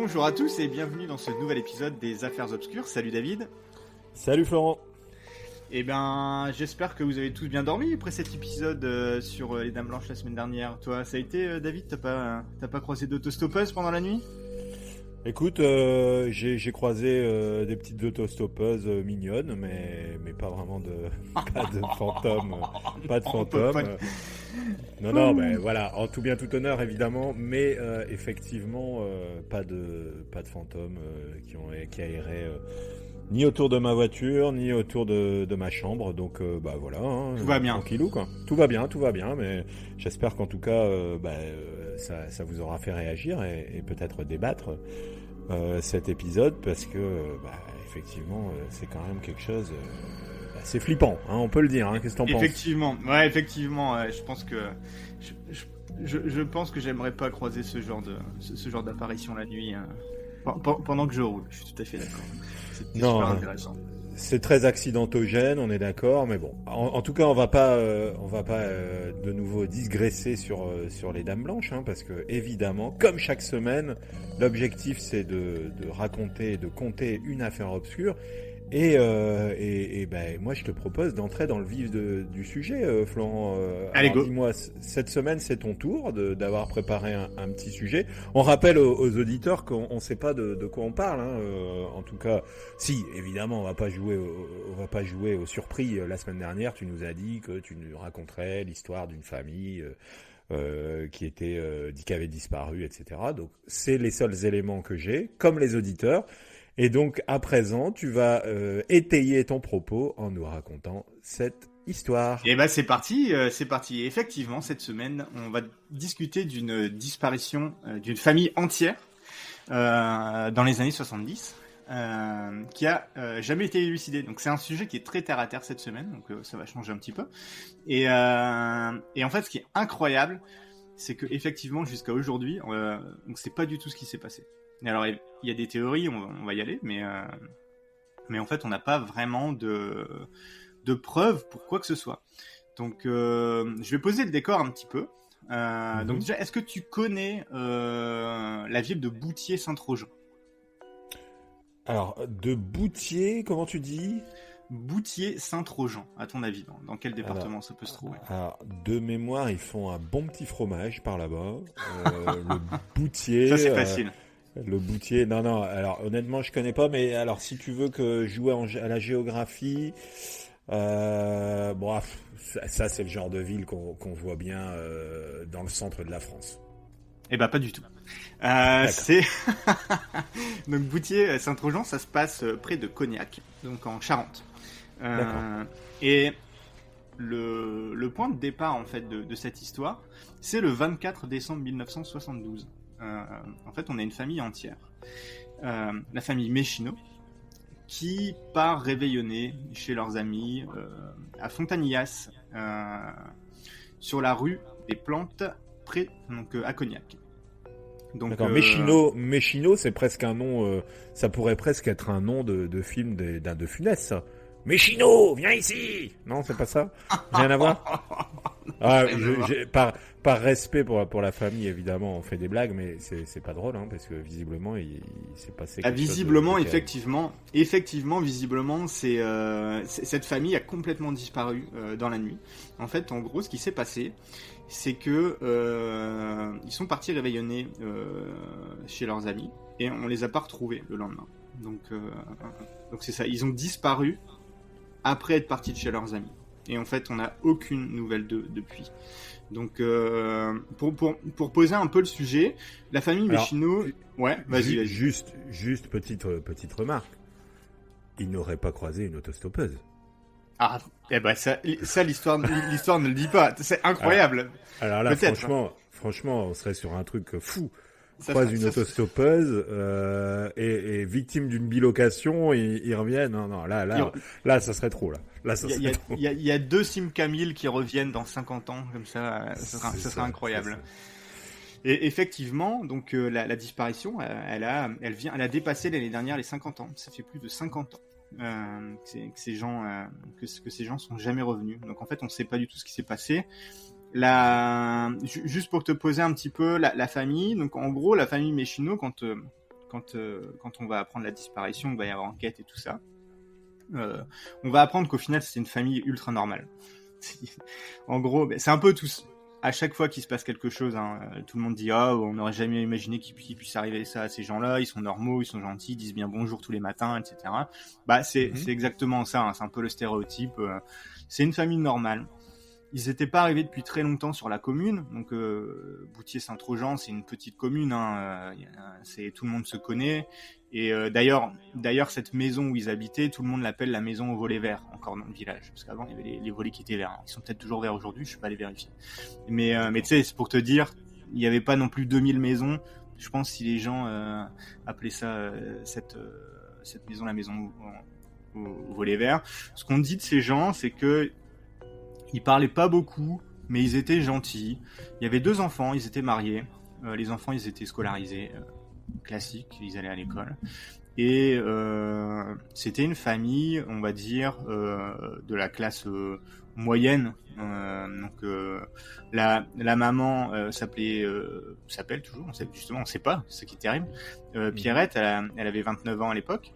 Bonjour à tous et bienvenue dans ce nouvel épisode des Affaires Obscures. Salut David. Salut Florent. Eh ben, j'espère que vous avez tous bien dormi après cet épisode sur les Dames Blanches la semaine dernière. Toi, ça a été David, t'as pas croisé d'autostoppeuse pendant la nuit? Écoute, j'ai croisé des petites autostoppeuses mignonnes, mais pas vraiment pas de fantômes, pas de fantômes. Non, ben voilà, en tout bien tout honneur évidemment, mais effectivement pas de fantômes qui erraient ni autour de ma voiture, ni autour de ma chambre, donc bah voilà, hein, Tout va bien. tranquillou quoi. Tout va bien, mais j'espère qu'en tout cas ça vous aura fait réagir et peut-être débattre cet épisode parce que effectivement c'est quand même quelque chose c'est flippant, hein, on peut le dire, hein. Qu'est-ce que t'en penses? Effectivement, je pense que je pense que j'aimerais pas croiser ce genre d'apparition la nuit pendant que je roule. Je suis tout à fait d'accord. C'était super intéressant. C'est très accidentogène, on est d'accord, mais bon. En tout cas, on va pas de nouveau digresser sur les Dames Blanches, hein, parce que évidemment, comme chaque semaine, l'objectif c'est de raconter, de conter une affaire obscure. Et ben moi je te propose d'entrer dans le vif du sujet, Florent. Allez, go. Dis-moi, cette semaine c'est ton tour d'avoir préparé un petit sujet. On rappelle aux auditeurs qu'on ne sait pas de quoi on parle, hein. En tout cas, si évidemment on va pas jouer au surpris. La semaine dernière, tu nous as dit que tu nous raconterais l'histoire d'une famille qui avait disparu, etc. Donc c'est les seuls éléments que j'ai, comme les auditeurs. Et donc, à présent, tu vas étayer ton propos en nous racontant cette histoire. Et ben c'est parti. Effectivement, cette semaine, on va discuter d'une disparition d'une famille entière dans les années 70 qui a jamais été élucidée. Donc c'est un sujet qui est très terre à terre cette semaine, donc ça va changer un petit peu. Et en fait, ce qui est incroyable, c'est que effectivement, jusqu'à aujourd'hui, on ne sait pas du tout ce qui s'est passé. Alors, il y a des théories, on va y aller, mais en fait, on n'a pas vraiment de preuves pour quoi que ce soit. Donc, je vais poser le décor un petit peu. Donc déjà, est-ce que tu connais la ville de Bouthier-Saint-Trojan? Alors, de Bouthier, comment tu dis? Bouthier-Saint-Trojan, à ton avis, dans quel département ça peut se trouver? Alors, de mémoire, ils font un bon petit fromage par là-bas. Le Boutier... Ça, c'est facile. Le Boutier, non, alors honnêtement je connais pas, mais alors si tu veux que je joue à la géographie, ça c'est le genre de ville qu'on voit bien dans le centre de la France. Eh ben pas du tout. C'est donc Bouthier-Saint-Trojan, ça se passe près de Cognac, donc en Charente. Et le point de départ en fait de cette histoire, c'est le 24 décembre 1972. En fait, on a une famille entière, la famille Méchineau, qui part réveillonner chez leurs amis à Fontanillas, sur la rue des Plantes, à Cognac. Donc, d'accord, Méchineau, c'est presque un nom, ça pourrait presque être un nom de film d'un de Funès, ça. Méchineau, viens ici! Non, c'est pas ça? Rien à voir? Par respect pour la famille, évidemment, on fait des blagues, mais c'est pas drôle, hein, parce que visiblement, il s'est passé quelque visiblement, chose effectivement, visiblement, cette famille a complètement disparu dans la nuit. En fait, en gros, ce qui s'est passé, c'est que ils sont partis réveillonner chez leurs amis, et on les a pas retrouvés le lendemain. Donc c'est ça, ils ont disparu après être partis de chez leurs amis. Et en fait, on n'a aucune nouvelle d'eux depuis. Donc, pour poser un peu le sujet, la famille Méchineau... Ouais, vas-y. Juste petite remarque. Ils n'auraient pas croisé une autostoppeuse. Ah, eh ben ça l'histoire ne le dit pas. C'est incroyable. Alors là, franchement, on serait sur un truc fou. Croise une autostoppeuse et victime d'une bilocation, ils reviennent. Non, là, ça serait trop. Il y a deux Sim Camille qui reviennent dans 50 ans, comme ça, ça serait incroyable. Et effectivement, donc la disparition, elle a dépassé l'année dernière les 50 ans. Ça fait plus de 50 ans que ces gens sont jamais revenus. Donc en fait, on ne sait pas du tout ce qui s'est passé. Juste pour te poser un petit peu la famille, donc en gros la famille Méchineau, quand quand on va apprendre la disparition, il va y avoir enquête et tout ça, on va apprendre qu'au final, c'est une famille ultra normale. En gros, c'est un peu tous. À chaque fois qu'il se passe quelque chose, hein, tout le monde dit on n'aurait jamais imaginé qu'il puisse arriver ça à ces gens-là. Ils sont normaux, ils sont gentils, ils disent bien bonjour tous les matins, etc. C'est exactement ça. Hein, c'est un peu le stéréotype. C'est une famille normale. Ils n'étaient pas arrivés depuis très longtemps sur la commune. Donc Boutier-Saint-Trojan, c'est une petite commune. Hein, tout le monde se connaît. Et d'ailleurs, cette maison où ils habitaient, tout le monde l'appelle la maison aux volets verts, encore dans le village. Parce qu'avant, il y avait les volets qui étaient verts. Ils sont peut-être toujours verts aujourd'hui, je ne suis pas allé vérifier. Mais tu sais, c'est pour te dire, il n'y avait pas non plus 2000 maisons. Je pense si les gens appelaient ça, cette maison, la maison aux volets verts. Ce qu'on dit de ces gens, c'est que ils parlaient pas beaucoup, mais ils étaient gentils. Il y avait 2 enfants, ils étaient mariés. Les enfants, ils étaient scolarisés. Classique, ils allaient à l'école et c'était une famille, on va dire, de la classe moyenne. Donc la maman s'appelle toujours, on sait pas, c'est ce qui est terrible. Pierrette, elle avait 29 ans à l'époque.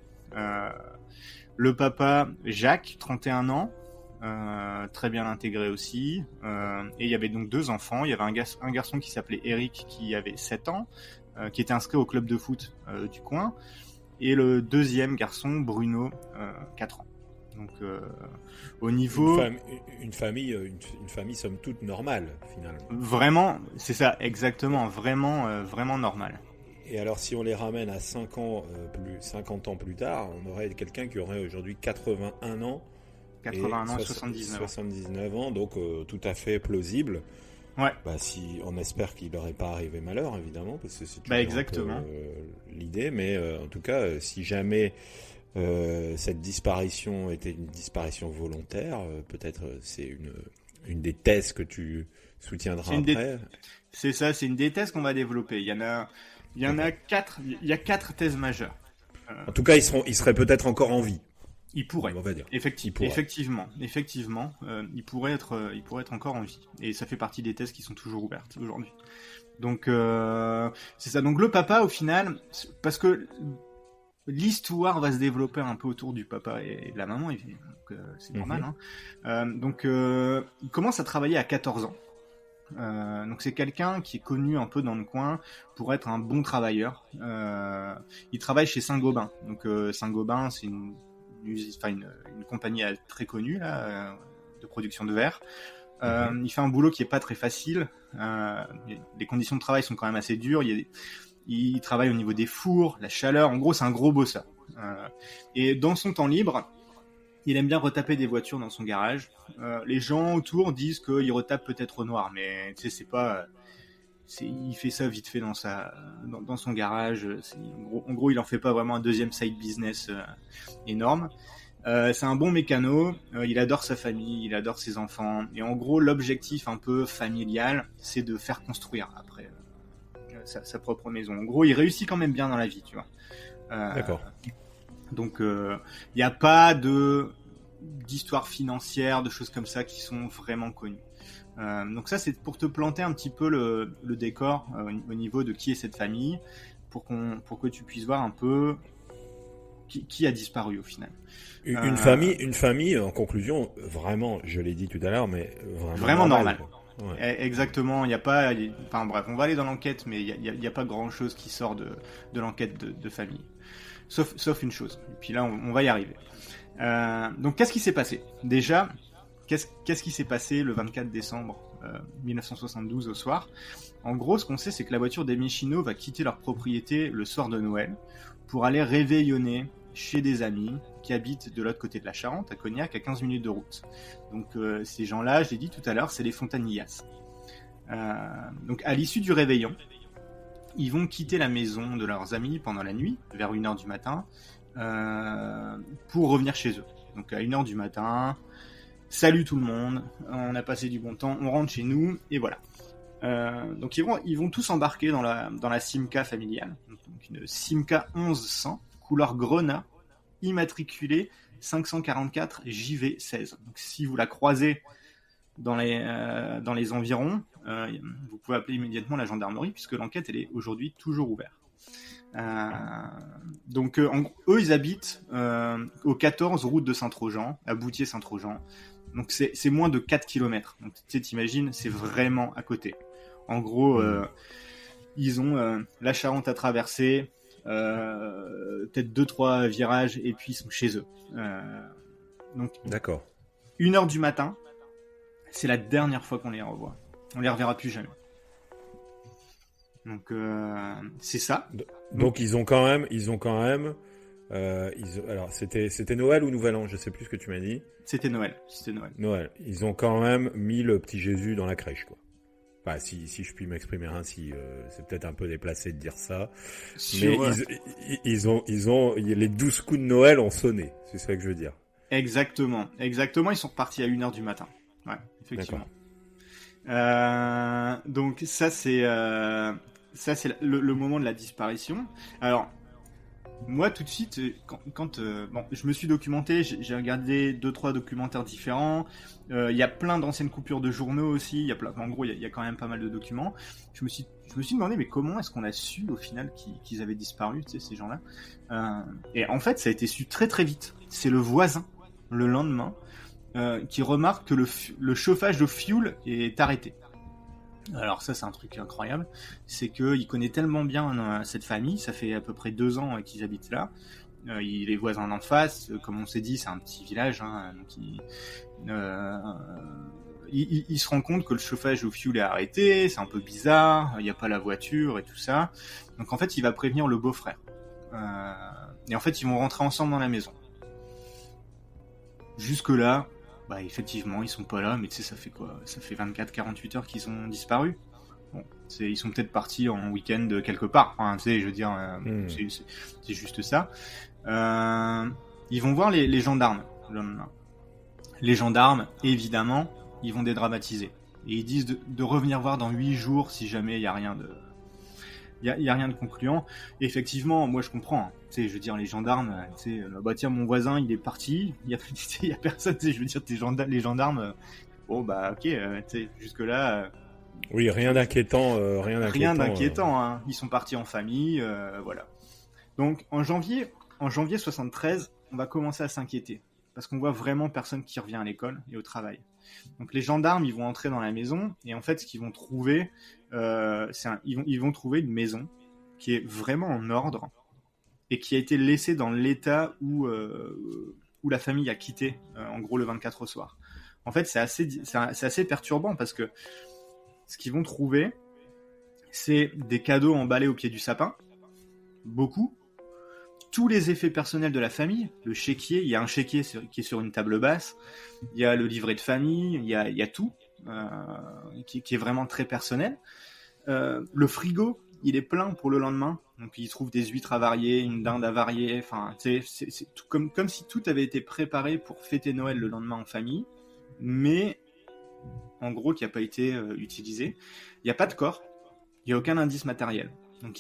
Le papa, Jacques, 31 ans. Très bien intégré aussi, et il y avait donc 2 enfants. Il y avait un garçon qui s'appelait Eric qui avait 7 ans, qui était inscrit au club de foot du coin, et le deuxième garçon, Bruno, 4 ans. Donc au niveau... Une famille somme toute normale, finalement. Vraiment, c'est ça, exactement, vraiment normal. Et alors si on les ramène à 50 ans plus tard, on aurait quelqu'un qui aurait aujourd'hui 81 ans, 79 ans, donc tout à fait plausible. Ouais. Si on espère qu'il n'aurait pas arrivé malheur, évidemment, parce que c'est exactement l'idée, mais en tout cas, si jamais cette disparition était une disparition volontaire, peut-être c'est une des thèses que tu soutiendras après. C'est ça, c'est une des thèses qu'on va développer. Il y a 4 thèses majeures. En tout cas, ils seraient peut-être encore en vie. Il pourrait. On va dire. Effectivement, il pourrait être encore en vie. Et ça fait partie des thèses qui sont toujours ouvertes aujourd'hui. Donc c'est ça. Donc le papa, au final, parce que l'histoire va se développer un peu autour du papa et de la maman, donc c'est normal. Hein. Donc il commence à travailler à 14 ans. Donc c'est quelqu'un qui est connu un peu dans le coin pour être un bon travailleur. Il travaille chez Saint-Gobain. Donc Saint-Gobain, c'est une compagnie très connue là, de production de verre. Il fait un boulot qui est pas très facile. Les conditions de travail sont quand même assez dures. Il travaille au niveau des fours, la chaleur. En gros, c'est un gros bosseur. Et dans son temps libre, il aime bien retaper des voitures dans son garage. Les gens autour disent qu'il retape peut-être au noir, mais tu sais, c'est pas... il fait ça vite fait dans son garage. En gros, il en fait pas vraiment un deuxième side business énorme. C'est un bon mécano. Il adore sa famille, il adore ses enfants. Et en gros, l'objectif un peu familial, c'est de faire construire après sa propre maison. En gros, il réussit quand même bien dans la vie, tu vois. D'accord. Donc, il n'y a pas d'histoire financière, de choses comme ça qui sont vraiment connues. Donc ça, c'est pour te planter un petit peu le décor au niveau de qui est cette famille, pour que tu puisses voir un peu qui a disparu au final. Une famille, en conclusion, vraiment, je l'ai dit tout à l'heure, mais vraiment normale. Ouais. Exactement, il n'y a pas... Enfin bref, on va aller dans l'enquête, mais il n'y a pas grand-chose qui sort de l'enquête de famille. Sauf une chose. Et puis là, on va y arriver. Donc, qu'est-ce qui s'est passé ? Déjà, qu'est-ce qui s'est passé le 24 décembre 1972 au soir ? En gros, ce qu'on sait, c'est que la voiture des Michino va quitter leur propriété le soir de Noël pour aller réveillonner chez des amis qui habitent de l'autre côté de la Charente, à Cognac, à 15 minutes de route. Donc, ces gens-là, je l'ai dit tout à l'heure, c'est les Fontanillas. Donc, à l'issue du réveillon, ils vont quitter la maison de leurs amis pendant la nuit, vers 1h du matin, pour revenir chez eux. Donc à 1h du matin, salut tout le monde, on a passé du bon temps, on rentre chez nous, et voilà. Donc ils vont tous embarquer dans la Simca familiale, donc une Simca 1100, couleur grenat, immatriculée 544 JV16. Donc si vous la croisez dans les environs, vous pouvez appeler immédiatement la gendarmerie, puisque l'enquête elle est aujourd'hui toujours ouverte. Donc eux ils habitent au 14 route de Saint-Trojan, à Boutier-Saint-Trojan. Donc c'est moins de 4 km. Donc tu sais, t'imagines, c'est vraiment à côté. En gros, ils ont la Charente à traverser, peut-être 2-3 virages, et puis ils sont chez eux. Donc, D'accord. 1h du matin, c'est la dernière fois qu'on les revoit. On les reverra plus jamais. Donc c'est ça. Donc ils ont quand même, alors c'était Noël ou Nouvel An, je sais plus ce que tu m'as dit. C'était Noël. Noël. Ils ont quand même mis le petit Jésus dans la crèche, quoi. Enfin, si je puis m'exprimer ainsi, c'est peut-être un peu déplacé de dire ça. Mais ils ont les 12 coups de Noël ont sonné. C'est ça que je veux dire. Exactement. Ils sont repartis à 1h du matin. Ouais, effectivement. Donc ça c'est le moment de la disparition. Alors moi tout de suite quand je me suis documenté, j'ai regardé 2-3 documentaires différents. Il y a plein d'anciennes coupures de journaux aussi. En gros il y a quand même pas mal de documents. Je me suis demandé mais comment est-ce qu'on a su au final qu'ils avaient disparu, tu sais, ces gens-là. Et en fait ça a été su très très vite. C'est le voisin le lendemain qui remarque que le chauffage au fioul est arrêté. Alors ça c'est un truc incroyable, c'est qu'il connaît tellement bien cette famille, ça fait à peu près 2 ans qu'ils habitent là, il est voisin d'en face, comme on s'est dit c'est un petit village, hein, donc il se rend compte que le chauffage au fioul est arrêté, c'est un peu bizarre, il n'y a pas la voiture et tout ça, donc en fait il va prévenir le beau-frère, et en fait ils vont rentrer ensemble dans la maison. Jusque là, bah effectivement, ils sont pas là, mais tu sais, ça fait quoi ? Ça fait 24-48 heures qu'ils ont disparu. Bon, ils sont peut-être partis en week-end quelque part. Enfin, tu sais, je veux dire, c'est juste ça. Ils vont voir les gendarmes le lendemain. Les gendarmes, évidemment, ils vont dédramatiser. Et ils disent de revenir voir dans 8 jours si jamais il y a rien de... Il y a rien de concluant. Et effectivement, moi je comprends. Hein. Tu sais, je veux dire, les gendarmes, tu sais, bah tiens, mon voisin, il est parti. Il y a personne. Tu sais, je veux dire, les gendarmes. Bon bah ok. Tu sais, jusque là. Oui, rien d'inquiétant. Rien d'inquiétant. Hein. Ils sont partis en famille, voilà. Donc en janvier 73, on va commencer à s'inquiéter parce qu'on voit vraiment personne qui revient à l'école et au travail. Donc les gendarmes, ils vont entrer dans la maison et en fait, ce qu'ils vont trouver, ils vont trouver une maison qui est vraiment en ordre et qui a été laissée dans l'état où la famille a quitté, en gros le 24 au soir. En fait, c'est assez perturbant parce que ce qu'ils vont trouver, c'est des cadeaux emballés au pied du sapin, beaucoup. Tous les effets personnels de la famille, le chéquier, il y a un chéquier qui est sur une table basse, il y a le livret de famille, il y a tout, qui est vraiment très personnel. Le frigo, il est plein pour le lendemain, donc ils trouvent des huîtres avariées, une dinde avariée, enfin, c'est tout, comme si tout avait été préparé pour fêter Noël le lendemain en famille, mais en gros qui n'a pas été utilisé. Il n'y a pas de corps, il n'y a aucun indice matériel. Donc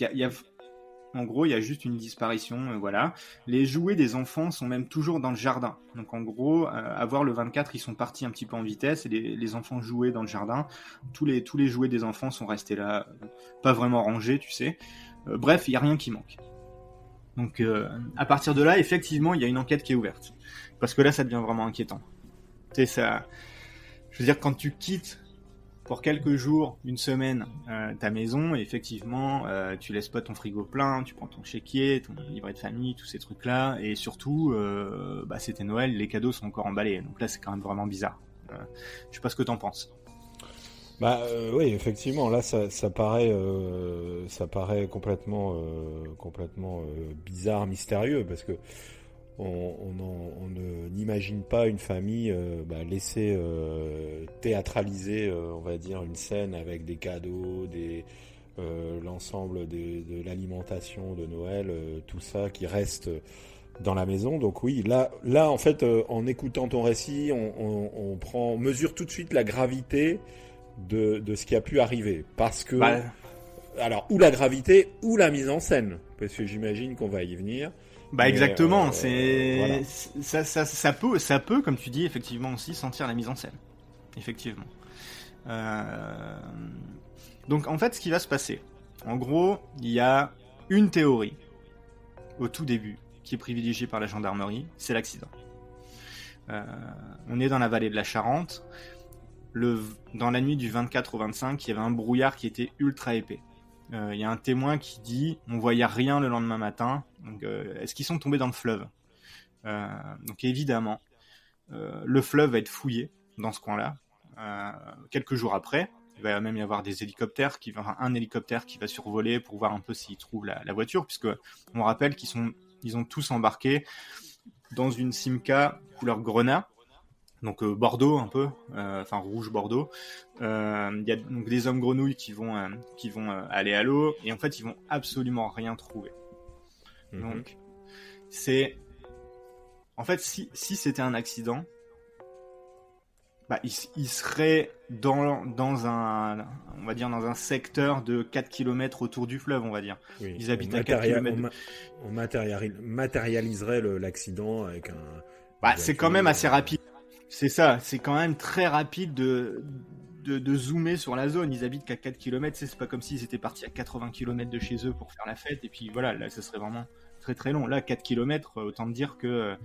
en gros, il y a juste une disparition, voilà. Les jouets des enfants sont même toujours dans le jardin. Donc en gros, à voir le 24, ils sont partis un petit peu en vitesse et les enfants jouaient dans le jardin. Tous les jouets des enfants sont restés là, pas vraiment rangés, tu sais. Bref, il n'y a rien qui manque. Donc à partir de là, effectivement, il y a une enquête qui est ouverte. Parce que là, ça devient vraiment inquiétant. Tu sais, ça... Je veux dire, quand tu quittes pour quelques jours, une semaine, ta maison, et effectivement, tu laisses pas ton frigo plein, tu prends ton chéquier, ton livret de famille, tous ces trucs-là, et surtout, c'était Noël, les cadeaux sont encore emballés, donc là c'est quand même vraiment bizarre. Je sais pas ce que t'en penses. Oui, effectivement, là ça paraît complètement bizarre, mystérieux, parce que on n'imagine pas une famille laisser théâtraliser, on va dire, une scène avec des cadeaux, l'ensemble de l'alimentation de Noël, tout ça qui reste dans la maison. Donc oui, là en fait, en écoutant ton récit, on mesure tout de suite la gravité de ce qui a pu arriver, parce que alors ou la gravité ou la mise en scène, parce que j'imagine qu'on va y venir. Exactement, voilà. Ça peut, comme tu dis, effectivement aussi sentir la mise en scène. Effectivement. Donc en fait, ce qui va se passer, en gros, il y a une théorie au tout début, qui est privilégié par la gendarmerie, c'est l'accident. On est dans la vallée de la Charente. Dans la nuit du 24 au 25, il y avait un brouillard qui était ultra épais. Il y a un témoin qui dit on voyait rien le lendemain matin. Donc, est-ce qu'ils sont tombés dans le fleuve? Donc évidemment, le fleuve va être fouillé dans ce coin-là. Quelques jours après, il va même y avoir un hélicoptère qui va survoler pour voir un peu s'ils trouvent la voiture, puisque on rappelle ils ont tous embarqué dans une Simca couleur grenat. Donc Bordeaux un peu, enfin rouge Bordeaux. Il y a donc des hommes grenouilles qui vont aller à l'eau et en fait ils vont absolument rien trouver. Donc en fait si c'était un accident, il serait dans un, on va dire dans un secteur de 4 km autour du fleuve, on va dire. Oui, ils habitent à 4 km. On matérialiserait l'accident avec un. C'est quand même assez rapide. C'est ça, c'est quand même très rapide de zoomer sur la zone. Ils habitent qu'à 4 km, c'est pas comme s'ils étaient partis à 80 km de chez eux pour faire la fête, et puis voilà, là, ça serait vraiment très très long. Là, 4 km, autant dire que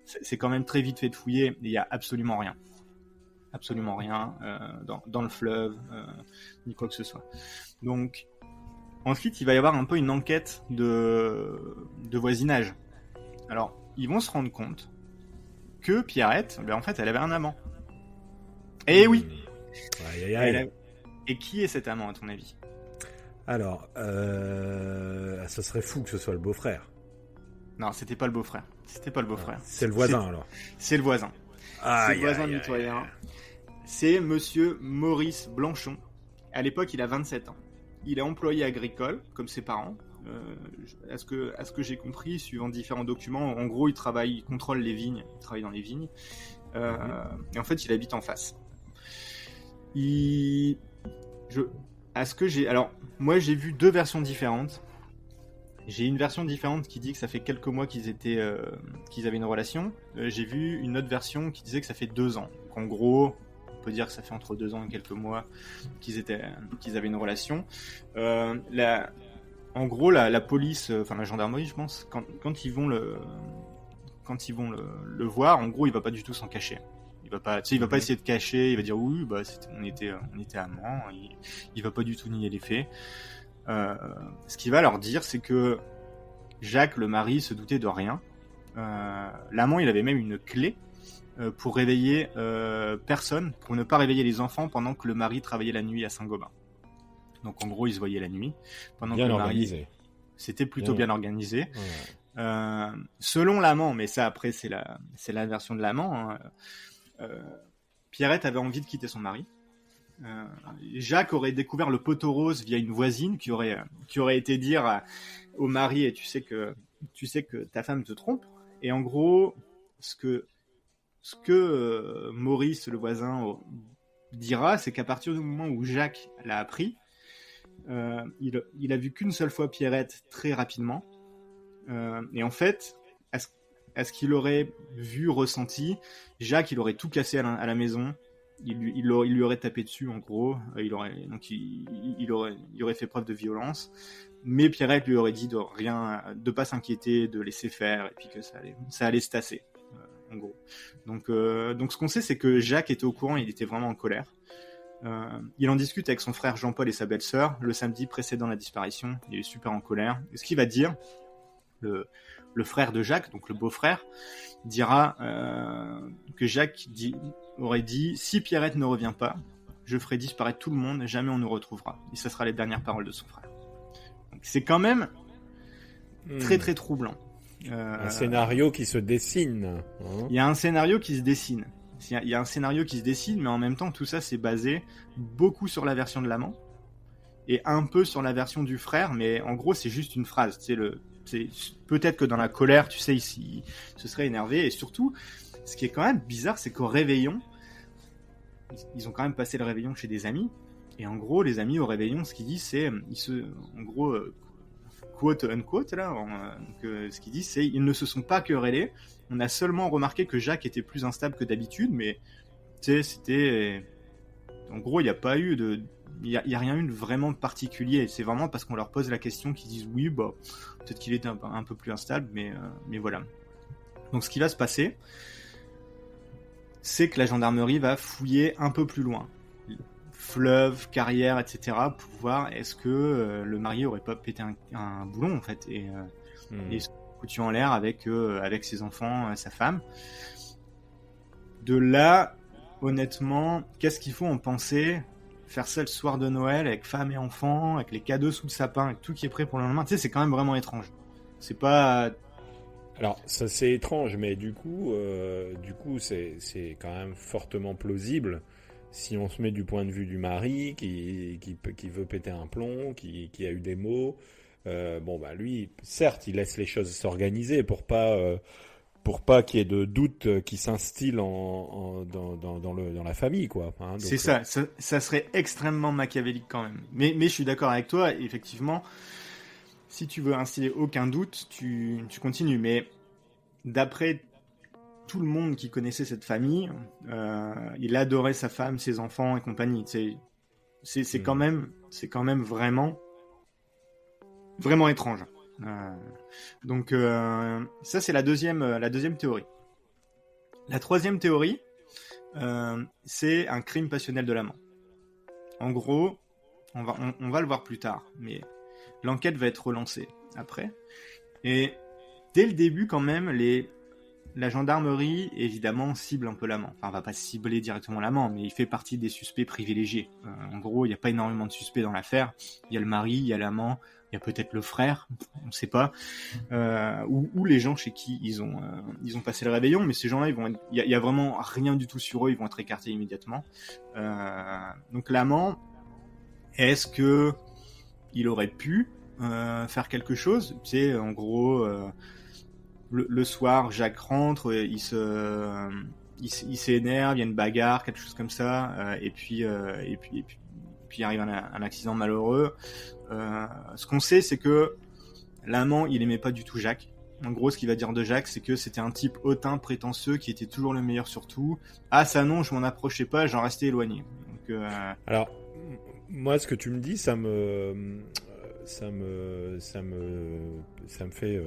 c'est quand même très vite fait de fouiller, et il y a absolument rien. Absolument rien dans le fleuve, ni quoi que ce soit. Donc, ensuite, il va y avoir un peu une enquête de voisinage. Alors, ils vont se rendre compte que Pierrette, en fait, elle avait un amant. Et oui. Et qui est cet amant, à ton avis? Alors, ça serait fou que ce soit le beau-frère. Non, c'était pas le beau-frère. C'est le voisin, alors. C'est le voisin. C'est le voisin mitoyen. C'est monsieur Maurice Blanchon. À l'époque, il a 27 ans. Il est employé agricole, comme ses parents. À ce que j'ai compris, suivant différents documents, en gros, il contrôle les vignes, il travaille dans les vignes, et en fait, il habite en face. Alors, moi, j'ai vu deux versions différentes. J'ai une version différente qui dit que ça fait quelques mois qu'ils avaient une relation. J'ai vu une autre version qui disait que ça fait 2 ans. Donc, en gros, on peut dire que ça fait entre 2 ans et quelques mois qu'ils avaient une relation. En gros, la police, enfin la gendarmerie, je pense, quand ils vont le voir, en gros, il va pas du tout s'en cacher. Il va pas essayer de cacher. Il va dire oui, on était amants. Il va pas du tout nier les faits. Ce qu'il va leur dire, c'est que Jacques, le mari, se doutait de rien. L'amant, il avait même une clé pour réveiller personne, pour ne pas réveiller les enfants pendant que le mari travaillait la nuit à Saint-Gobain. Donc en gros, ils se voyaient la nuit. Pendant bien que le organisé. mari, c'était plutôt bien organisé. Ouais. Selon l'amant, mais ça après c'est la version de l'amant. Pierrette avait envie de quitter son mari. Jacques aurait découvert le poteau rose via une voisine qui aurait été dire au mari, et tu sais que ta femme te trompe. Et en gros, ce que Maurice, le voisin, dira, c'est qu'à partir du moment où Jacques l'a appris, il a vu qu'une seule fois Pierrette très rapidement, et en fait, à ce qu'il aurait vu, ressenti, Jacques, il aurait tout cassé à la maison. Il lui aurait tapé dessus, en gros. Il aurait fait preuve de violence. Mais Pierrette lui aurait dit de pas s'inquiéter, de laisser faire, et puis que ça allait se tasser, en gros. Donc ce qu'on sait, c'est que Jacques était au courant, il était vraiment en colère. Il en discute avec son frère Jean-Paul et sa belle-sœur le samedi précédant la disparition. Il est super en colère. Et ce qu'il va dire, le frère de Jacques, donc le beau-frère, dira que Jacques aurait dit « Si Pierrette ne revient pas, je ferai disparaître tout le monde, jamais on nous retrouvera. » Et ce sera les dernières paroles de son frère. Donc, c'est quand même très très troublant. Un scénario qui se dessine. Il y a un scénario qui se dessine. Il y a un scénario qui se dessine, mais en même temps, tout ça, c'est basé beaucoup sur la version de l'amant et un peu sur la version du frère, mais en gros, c'est juste une phrase. Peut-être que dans la colère, tu sais, il se serait énervé. Et surtout, ce qui est quand même bizarre, c'est qu'au réveillon, ils ont quand même passé le réveillon chez des amis. Et en gros, les amis au réveillon, ce qu'ils disent, c'est, en gros, quote unquote, là, ce qu'ils disent, c'est, ils ne se sont pas querellés. On a seulement remarqué que Jacques était plus instable que d'habitude, mais tu sais, c'était, En gros, il n'y a pas eu il y a rien eu de vraiment particulier. C'est vraiment parce qu'on leur pose la question qu'ils disent oui, bah peut-être qu'il était un peu plus instable, mais voilà. Donc ce qui va se passer, c'est que la gendarmerie va fouiller un peu plus loin, fleuve, carrière, etc., pour voir est-ce que le marié aurait pas pété un boulon en fait et se foutu en l'air avec ses enfants, sa femme. De là, honnêtement, qu'est-ce qu'il faut en penser? Faire ça le soir de Noël avec femme et enfants, avec les cadeaux sous le sapin, avec tout qui est prêt pour le lendemain, tu sais, c'est quand même vraiment étrange. C'est pas... Alors, ça c'est étrange, mais du coup, c'est quand même fortement plausible si on se met du point de vue du mari qui veut péter un plomb, qui a eu des maux. Bon, bah lui, certes, il laisse les choses s'organiser pour pas qu'il y ait de doute qui s'instille dans la famille, quoi. Hein, donc, c'est ça serait extrêmement machiavélique quand même. Mais je suis d'accord avec toi, effectivement, si tu veux instiller aucun doute, tu continues. Mais d'après tout le monde qui connaissait cette famille, il adorait sa femme, ses enfants et compagnie. C'est quand même vraiment étrange. Donc ça c'est la deuxième théorie. La troisième théorie, c'est un crime passionnel de l'amant. En gros, on va le voir plus tard, mais l'enquête va être relancée après. Et dès le début quand même, la gendarmerie évidemment cible un peu l'amant. Enfin, on va pas cibler directement l'amant, mais il fait partie des suspects privilégiés. En gros, il n'y a pas énormément de suspects dans l'affaire. Il y a le mari, il y a l'amant, il y a peut-être le frère, on ne sait pas, ou les gens chez qui ils ont passé le réveillon, mais ces gens-là, il y a vraiment rien du tout sur eux, ils vont être écartés immédiatement. Donc l'amant, est-ce que il aurait pu faire quelque chose? Tu sais, en gros, le soir, Jacques rentre, il s'énerve, il y a une bagarre, quelque chose comme ça, et puis il arrive un accident malheureux. Ce qu'on sait, c'est que l'amant, il aimait pas du tout Jacques. En gros, ce qu'il va dire de Jacques, c'est que c'était un type hautain, prétentieux, qui était toujours le meilleur sur tout. Ah, ça non, je m'en approchais pas, j'en restais éloigné. Donc, alors, moi, ce que tu me dis, ça me fait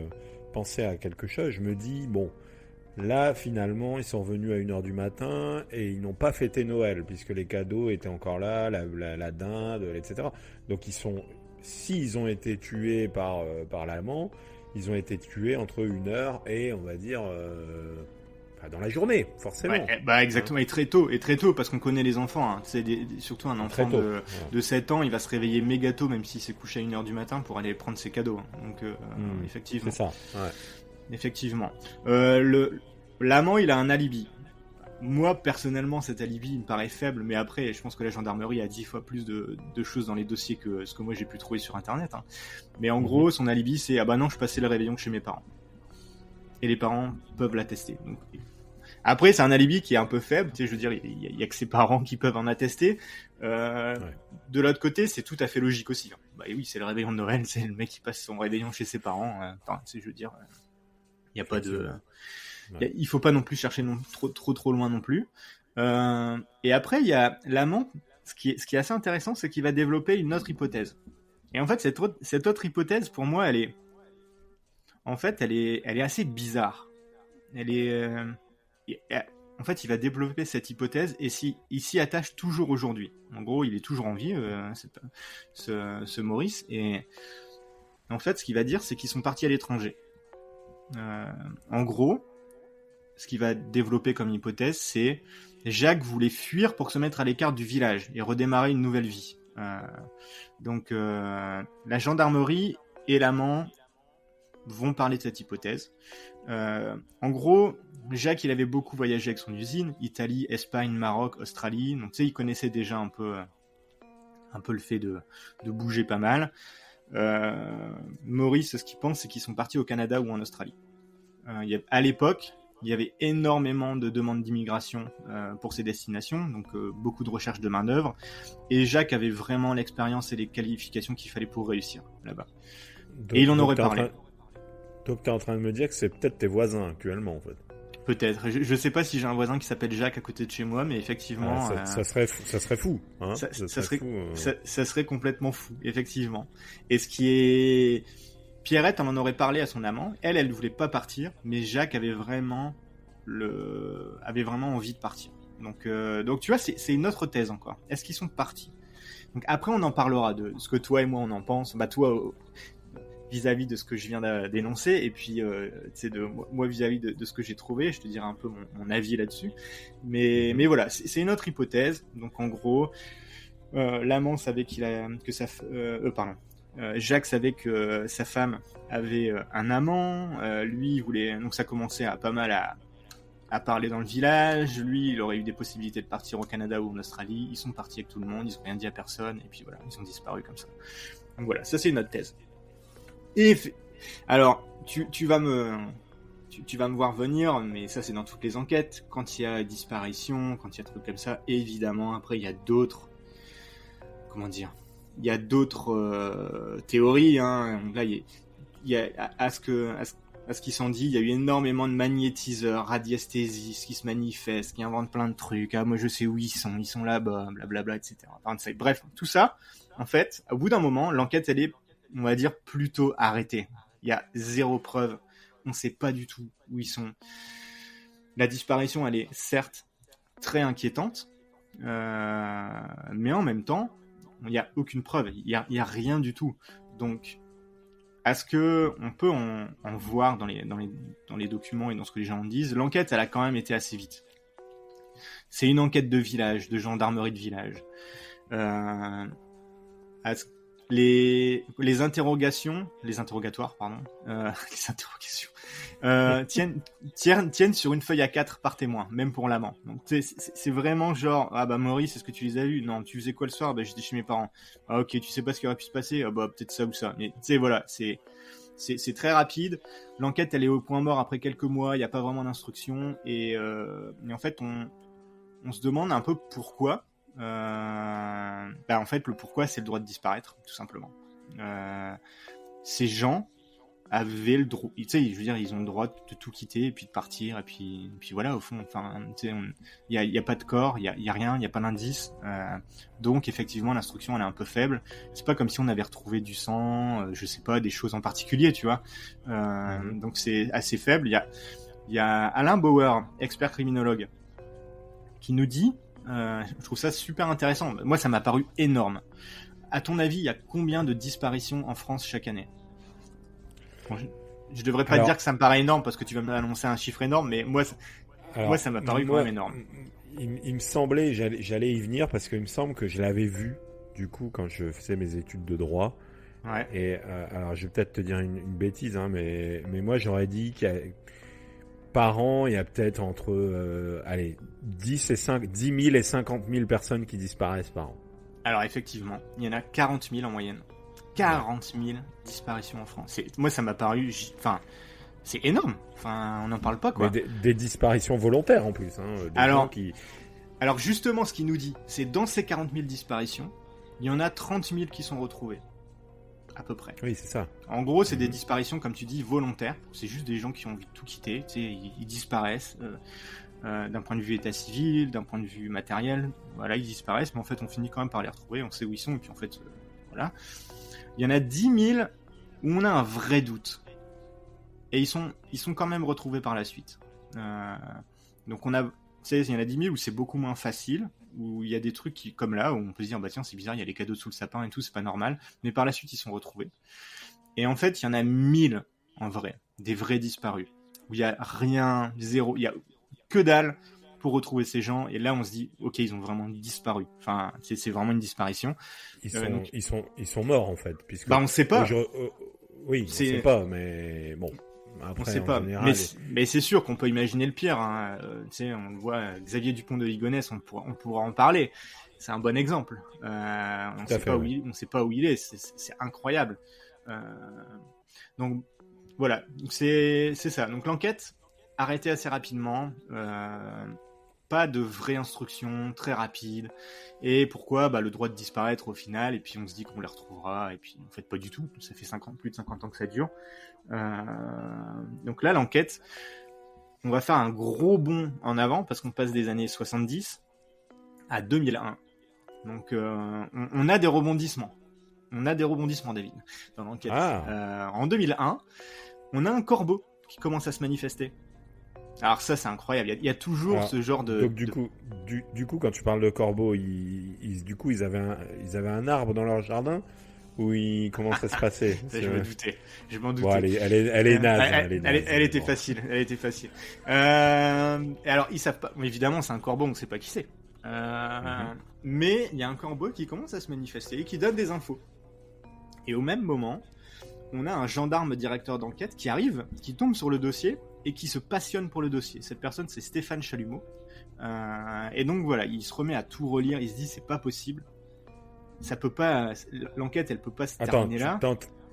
penser à quelque chose. Je me dis, bon, là, finalement, ils sont venus à 1h du matin et ils n'ont pas fêté Noël, puisque les cadeaux étaient encore là, la dinde, etc. Donc, s'ils ont été tués par l'amant, ils ont été tués entre 1h et, on va dire, dans la journée, forcément. Ouais, bah exactement, et très tôt, parce qu'on connaît les enfants. Hein. C'est surtout un enfant de 7 ans, il va se réveiller méga tôt, même s'il s'est couché à 1h du matin, pour aller prendre ses cadeaux. Hein. Donc, effectivement. C'est ça, ouais. Effectivement. L'amant, il a un alibi. Moi, personnellement, cet alibi, il me paraît faible, mais après, je pense que la gendarmerie a 10 fois plus de choses dans les dossiers que ce que moi j'ai pu trouver sur Internet. Hein. Mais en gros, son alibi, c'est « Ah bah non, je passais le réveillon chez mes parents. » Et les parents peuvent l'attester. Donc, après, c'est un alibi qui est un peu faible. Tu sais, je veux dire, il y a que ses parents qui peuvent en attester. De l'autre côté, c'est tout à fait logique aussi. Hein. Bah oui, c'est le réveillon de Noël, c'est le mec qui passe son réveillon chez ses parents. Enfin, tu sais, je veux dire, il y a pas de... Il faut pas non plus chercher trop loin non plus. Et après, il y a l'amant. Ce qui est assez intéressant, c'est qu'il va développer une autre hypothèse. Et en fait, cette autre hypothèse, pour moi, elle est assez bizarre. En fait, il va développer cette hypothèse et il s'y attache toujours aujourd'hui. En gros, il est toujours en vie, ce Maurice. Et en fait, ce qu'il va dire, c'est qu'ils sont partis à l'étranger. En gros, ce qu'il va développer comme hypothèse, c'est Jacques voulait fuir pour se mettre à l'écart du village et redémarrer une nouvelle vie. Donc, la gendarmerie et l'amant vont parler de cette hypothèse. En gros, Jacques, il avait beaucoup voyagé avec son usine, Italie, Espagne, Maroc, Australie. Donc, tu sais, il connaissait déjà un peu le fait de bouger pas mal. Maurice, ce qu'il pense, c'est qu'ils sont partis au Canada ou en Australie. À l'époque, il y avait énormément de demandes d'immigration pour ces destinations, donc beaucoup de recherche de main-d'œuvre. Et Jacques avait vraiment l'expérience et les qualifications qu'il fallait pour réussir là-bas. Et il en aurait parlé. Donc, tu es en train de me dire que c'est peut-être tes voisins actuellement, en fait. Peut-être. Je sais pas si j'ai un voisin qui s'appelle Jacques à côté de chez moi, mais effectivement, ça serait fou, hein. ça serait, fou. ça serait complètement fou, effectivement. Et ce qui est, Pierrette, on en aurait parlé à son amant. Elle ne voulait pas partir, mais Jacques avait vraiment envie de partir. Donc tu vois, c'est une autre thèse encore. Est-ce qu'ils sont partis? Donc après, on en parlera de ce que toi et moi on en pense. Bah toi, vis-à-vis de ce que je viens d'énoncer, et puis de moi vis-à-vis de ce que j'ai trouvé, je te dirai un peu mon avis là-dessus. Mais voilà, c'est une autre hypothèse. Donc en gros, l'amant savait Jacques savait que sa femme avait un amant. Lui, il voulait, donc ça commençait à pas mal à parler dans le village. Lui, il aurait eu des possibilités de partir au Canada ou en Australie. Ils sont partis avec tout le monde, ils ont rien dit à personne, et puis voilà, ils ont disparu comme ça. Donc voilà, ça c'est une autre thèse. Alors, tu vas me voir venir, mais ça c'est dans toutes les enquêtes. Quand il y a disparition, quand il y a trucs comme ça, évidemment, après il y a d'autres, il y a d'autres théories. Hein. Là, il y a à ce qu'ils s'en dit, il y a eu énormément de magnétiseurs, radiesthésistes qui se manifestent, qui inventent plein de trucs. Ah, moi je sais où ils sont là-bas, blablabla, etc. Bref, tout ça, en fait, au bout d'un moment, l'enquête elle est, on va dire, plutôt arrêtée. Il y a zéro preuve. On ne sait pas du tout où ils sont. La disparition, elle est certes très inquiétante, mais en même temps, il n'y a aucune preuve. Il y a rien du tout. Donc, est-ce que on peut en voir dans les documents et dans ce que les gens en disent? L'enquête, elle a quand même été assez vite. C'est une enquête de village, de gendarmerie de village. Les interrogatoires, tiennent sur une feuille A4 par témoin, même pour l'amant. Donc c'est vraiment genre, ah bah Maurice, est-ce que tu les as vus? Non, tu faisais quoi le soir? Bah j'étais chez mes parents. Ah ok, tu sais pas ce qui aurait pu se passer? Ah bah peut-être ça ou ça. Mais tu sais voilà, c'est très rapide. L'enquête elle est au point mort après quelques mois, il y a pas vraiment d'instruction et en fait on se demande un peu pourquoi. En fait, le pourquoi, c'est le droit de disparaître, tout simplement. Ces gens avaient le droit, tu sais, je veux dire, ils ont le droit de tout quitter et puis de partir et puis voilà, au fond, enfin, tu sais, il y a pas de corps, il y a rien, il y a pas d'indice, donc effectivement, l'instruction elle est un peu faible. C'est pas comme si on avait retrouvé du sang, je sais pas, des choses en particulier, tu vois. Donc c'est assez faible. Il y a Alain Bauer, expert criminologue, qui nous dit. Je trouve ça super intéressant. Moi, ça m'a paru énorme. À ton avis, il y a combien de disparitions en France chaque année? Bon, je devrais pas te dire que ça me paraît énorme parce que tu vas m'annoncer un chiffre énorme, mais moi, ça m'a paru quand même énorme. Il me semblait, j'allais y venir parce qu'il me semble que je l'avais vu, du coup, quand je faisais mes études de droit. Ouais. Et alors, je vais peut-être te dire une bêtise, hein, mais moi, j'aurais dit qu'il y a... Par an, il y a peut-être entre 10 000 et 50 000 personnes qui disparaissent par an. Alors effectivement, il y en a 40 000 en moyenne. 40 000 disparitions en France. Moi, ça m'a paru... c'est énorme. Enfin, on n'en parle pas, quoi. Mais des disparitions volontaires, en plus. Hein, alors justement, ce qu'il nous dit, c'est dans ces 40 000 disparitions, il y en a 30 000 qui sont retrouvées. À peu près. Oui, c'est ça. En gros, c'est des disparitions, comme tu dis, volontaires. C'est juste des gens qui ont envie de tout quitter. Tu sais, ils disparaissent d'un point de vue état civil, d'un point de vue matériel. Voilà, ils disparaissent, mais en fait, on finit quand même par les retrouver. On sait où ils sont, et puis en fait, voilà. Il y en a 10 000 où on a un vrai doute. Et ils sont quand même retrouvés par la suite. Donc il y en a 10 000 où c'est beaucoup moins facile, où il y a des trucs comme là, où on peut se dire, bah tiens, c'est bizarre, il y a les cadeaux sous le sapin et tout, c'est pas normal, mais par la suite, ils sont retrouvés. Et en fait, il y en a 1000, en vrai, des vrais disparus, où il y a rien, zéro, il y a que dalle pour retrouver ces gens, et là, on se dit, ok, ils ont vraiment disparu. Enfin, c'est vraiment une disparition. Ils sont morts, en fait, puisque... Bah, on sait pas. Oui, on sait pas, mais bon... Après, on sait pas, général... mais c'est sûr qu'on peut imaginer le pire. Hein. Tu sais, on le voit, Xavier Dupont de Ligonnès, on pourra en parler. C'est un bon exemple. On sait pas où il est. C'est incroyable. Donc voilà, c'est ça. Donc l'enquête arrêtée assez rapidement. Pas de vraie instruction, très rapide. Et pourquoi le droit de disparaître au final, et puis on se dit qu'on les retrouvera, et puis en fait pas du tout, ça fait plus de 50 ans que ça dure. Donc là, l'enquête, on va faire un gros bond en avant parce qu'on passe des années 70 à 2001. Donc on a des rebondissements. On a des rebondissements, David, dans l'enquête. En 2001, on a un corbeau qui commence à se manifester. Alors ça, c'est incroyable. Il y a toujours ce genre de... Donc du coup, quand tu parles de corbeau, ils avaient un arbre dans leur jardin où comment ça se passait? Je me doutais. Je m'en doutais. Bon, elle est naze. Elle était facile. Elle était facile. Et alors, ils savent pas... Évidemment, c'est un corbeau, on ne sait pas qui c'est. Mais il y a un corbeau qui commence à se manifester et qui donne des infos. Et au même moment, on a un gendarme directeur d'enquête qui arrive, qui tombe sur le dossier et qui se passionne pour le dossier. Cette personne, c'est Stéphane Chalumeau. Et donc voilà, il se remet à tout relire. Il se dit, c'est pas possible. Ça peut pas. L'enquête, elle peut pas se terminer là.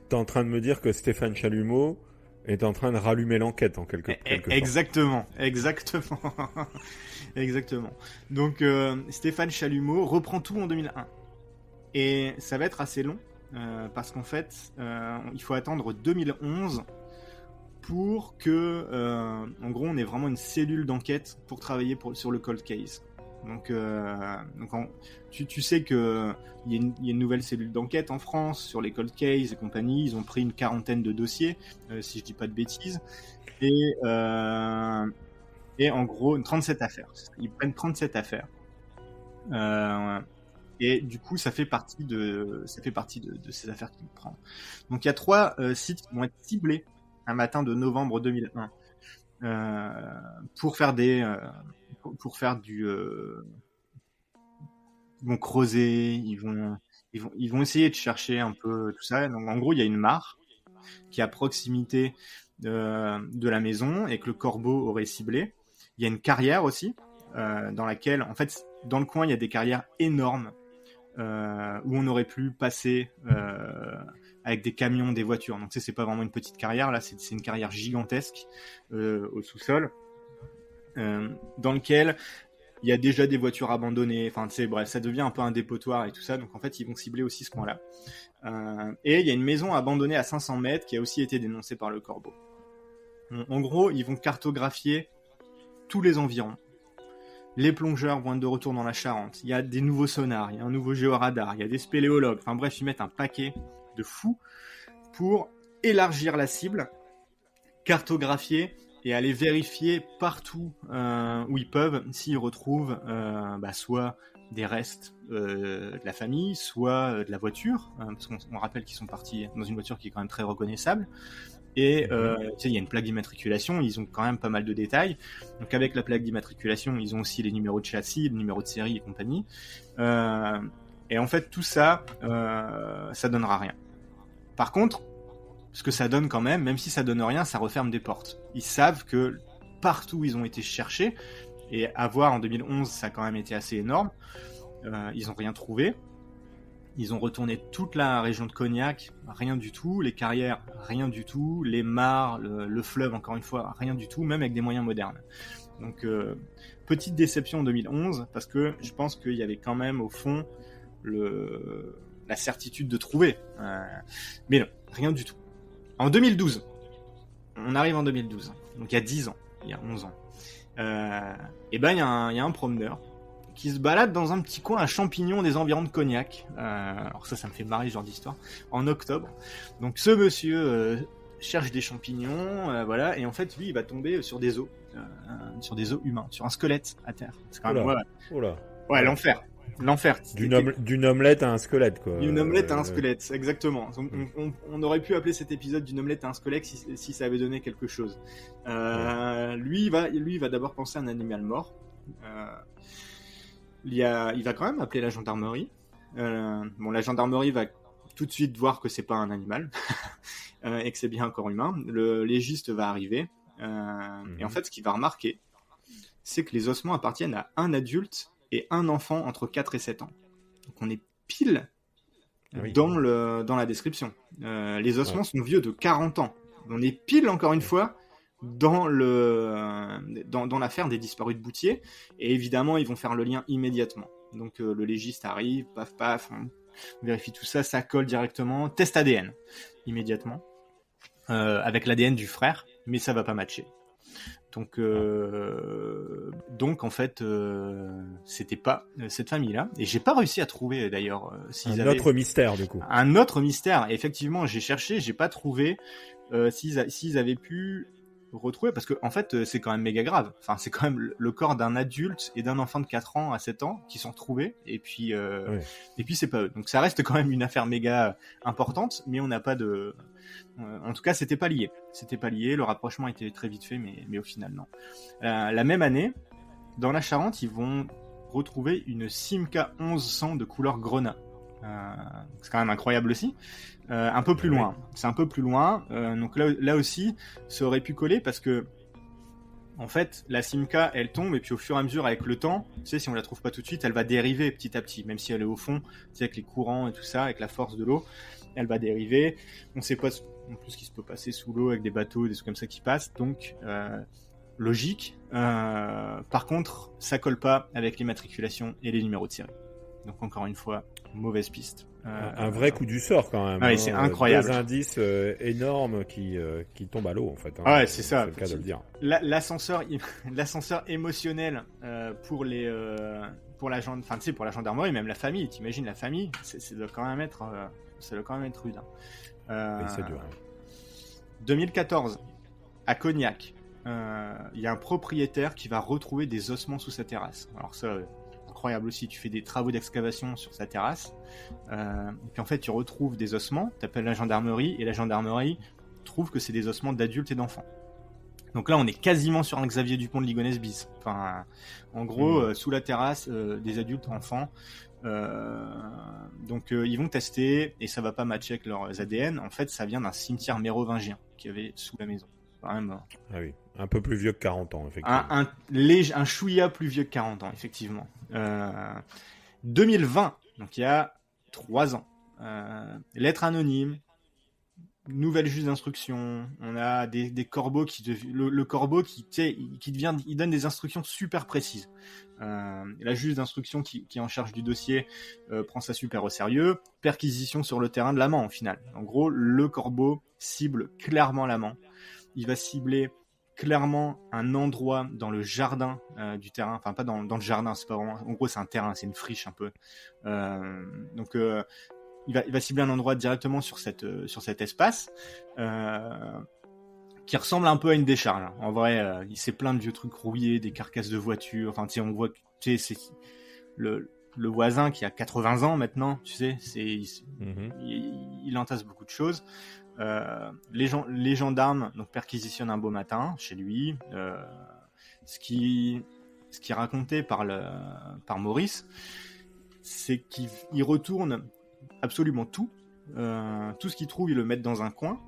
T'es en train de me dire que Stéphane Chalumeau est en train de rallumer l'enquête en quelque sorte. Exactement. Donc Stéphane Chalumeau reprend tout en 2001. Et ça va être assez long. Parce qu'en fait, il faut attendre 2011 pour que, en gros, on ait vraiment une cellule d'enquête pour travailler sur le cold case. Donc tu sais qu'il y a une nouvelle cellule d'enquête en France sur les cold cases et compagnie. Ils ont pris une 40aine de dossiers, si je dis pas de bêtises. Et en gros, 37 affaires. Ils prennent 37 affaires. Et du coup, ça fait partie de ces affaires qu'ils prennent. Donc, il y a 3 sites qui vont être ciblés un matin de novembre 2001 pour faire du. Ils vont creuser, ils vont essayer de chercher un peu tout ça. Donc, en gros, il y a une mare qui est à proximité de la maison et que le corbeau aurait ciblé. Il y a une carrière aussi dans laquelle, en fait, dans le coin, il y a des carrières énormes. Où on aurait pu passer avec des camions, des voitures. Donc, tu sais, c'est pas vraiment une petite carrière, là, c'est une carrière gigantesque au sous-sol, dans lequel il y a déjà des voitures abandonnées. Enfin, tu sais, bref, ça devient un peu un dépotoir et tout ça. Donc, en fait, ils vont cibler aussi ce coin-là. Et il y a une maison abandonnée à 500 mètres qui a aussi été dénoncée par le corbeau. En gros, ils vont cartographier tous les environs. Les plongeurs vont être de retour dans la Charente. Il y a des nouveaux sonars, il y a un nouveau géoradar, il y a des spéléologues. Enfin bref, ils mettent un paquet de fous pour élargir la cible, cartographier et aller vérifier partout où ils peuvent s'ils retrouvent soit des restes de la famille, soit de la voiture, parce qu'on rappelle qu'ils sont partis dans une voiture qui est quand même très reconnaissable. Et il y a une plaque d'immatriculation, ils ont quand même pas mal de détails. Donc avec la plaque d'immatriculation, ils ont aussi les numéros de châssis, les numéros de série et compagnie. Et en fait, tout ça, ça donnera rien. Par contre, ce que ça donne quand même si ça donne rien, ça referme des portes. Ils savent que partout où ils ont été cherchés, et à voir en 2011, ça a quand même été assez énorme, ils n'ont rien trouvé. Ils ont retourné toute la région de Cognac, rien du tout. Les carrières, rien du tout. Les mares, le fleuve, encore une fois, rien du tout, même avec des moyens modernes. Donc, petite déception en 2011, parce que je pense qu'il y avait quand même, au fond, la certitude de trouver. Mais non, rien du tout. En 2012, on arrive en 2012, donc il y a 10 ans, il y a 11 ans. Et ben, il y a un promeneur qui se balade dans un petit coin à champignons des environs de Cognac. Alors ça me fait marrer ce genre d'histoire. En octobre. Donc ce monsieur cherche des champignons, voilà, et en fait lui il va tomber sur des os humains, sur un squelette à terre. C'est quand même ouais, l'enfer. D'une omelette à un squelette, quoi. Une omelette à un squelette, exactement. On aurait pu appeler cet épisode d'une omelette à un squelette si ça avait donné quelque chose. Lui, il va d'abord penser à un animal mort. Il va quand même appeler la gendarmerie. La gendarmerie va tout de suite voir que c'est pas un animal et que c'est bien un corps humain. Le légiste va arriver et en fait, ce qu'il va remarquer, c'est que les ossements appartiennent à un adulte et un enfant entre 4 et 7 ans. Donc on est pile dans la description. Les ossements sont vieux de 40 ans. On est pile, encore une fois, dans l'affaire des disparus de Boutier, et évidemment ils vont faire le lien immédiatement. Donc le légiste arrive, paf, on vérifie tout ça, ça colle directement, test ADN immédiatement avec l'ADN du frère, mais ça va pas matcher. Donc en fait, c'était pas cette famille-là. Et j'ai pas réussi à trouver d'ailleurs autre mystère du coup. Un autre mystère. Et effectivement, j'ai cherché, j'ai pas trouvé s'ils avaient pu retrouver, parce que en fait, c'est quand même méga grave. Enfin, c'est quand même le corps d'un adulte et d'un enfant de 4 ans à 7 ans qui sont retrouvés. Et puis c'est pas eux. Donc ça reste quand même une affaire méga importante, mais on n'a pas de. En tout cas, c'était pas lié. Le rapprochement était très vite fait, mais au final, non. La même année, dans la Charente, ils vont retrouver une Simca 1100 de couleur grenat. C'est quand même incroyable aussi. Un peu plus loin. C'est un peu plus loin. Donc là aussi, ça aurait pu coller parce que, en fait, la Simca, elle tombe et puis au fur et à mesure, avec le temps, tu sais, si on la trouve pas tout de suite, elle va dériver petit à petit, même si elle est au fond, tu sais, avec les courants et tout ça, avec la force de l'eau, elle va dériver. On sait pas en plus ce qui se peut passer sous l'eau avec des bateaux, des trucs comme ça qui passent, donc logique. Par contre, ça colle pas avec les matriculations et les numéros de série. Donc encore une fois, mauvaise piste. Un vrai coup du sort quand même. Ouais, c'est incroyable. 2 indices énormes qui tombent à l'eau en fait. Ouais, c'est ça. C'est le cas de le dire. L'ascenseur émotionnel pour la gendarmerie, même la famille. T'imagines la famille, ça doit quand même être rude. Oui, c'est dur. 2014, à Cognac, il y a un propriétaire qui va retrouver des ossements sous sa terrasse. Alors ça, incroyable aussi, tu fais des travaux d'excavation sur sa terrasse, et puis en fait tu retrouves des ossements, t'appelles la gendarmerie, et la gendarmerie trouve que c'est des ossements d'adultes et d'enfants. Donc là on est quasiment sur un Xavier Dupont de Ligonnès bis. Enfin, en gros, sous la terrasse, des adultes, enfants. Donc ils vont tester, et ça va pas matcher avec leurs ADN. En fait, ça vient d'un cimetière mérovingien qu'il y avait sous la maison. Quand même, ah oui, un peu plus vieux que 40 ans, effectivement. Un chouïa plus vieux que 40 ans, effectivement. 2020, donc il y a 3 ans. Lettre anonyme, nouvelle juge d'instruction. On a des corbeaux le corbeau il donne des instructions super précises. La juge d'instruction qui est en charge du dossier prend ça super au sérieux. Perquisition sur le terrain de l'amant, au final. En gros, le corbeau cible clairement l'amant. Il va cibler clairement un endroit dans le jardin du terrain, enfin pas dans le jardin, c'est pas vraiment, en gros c'est un terrain, c'est une friche un peu. Donc il va cibler un endroit directement sur cet espace qui ressemble un peu à une décharge. En vrai, c'est plein de vieux trucs rouillés, des carcasses de voitures. Enfin, tu sais, on voit que c'est le voisin qui a 80 ans maintenant. Tu sais, il entasse beaucoup de choses. Les gendarmes donc perquisitionnent un beau matin chez lui. Ce qui est raconté par Maurice, c'est qu'il retourne absolument tout ce qu'ils trouvent, ils le mettent dans un coin,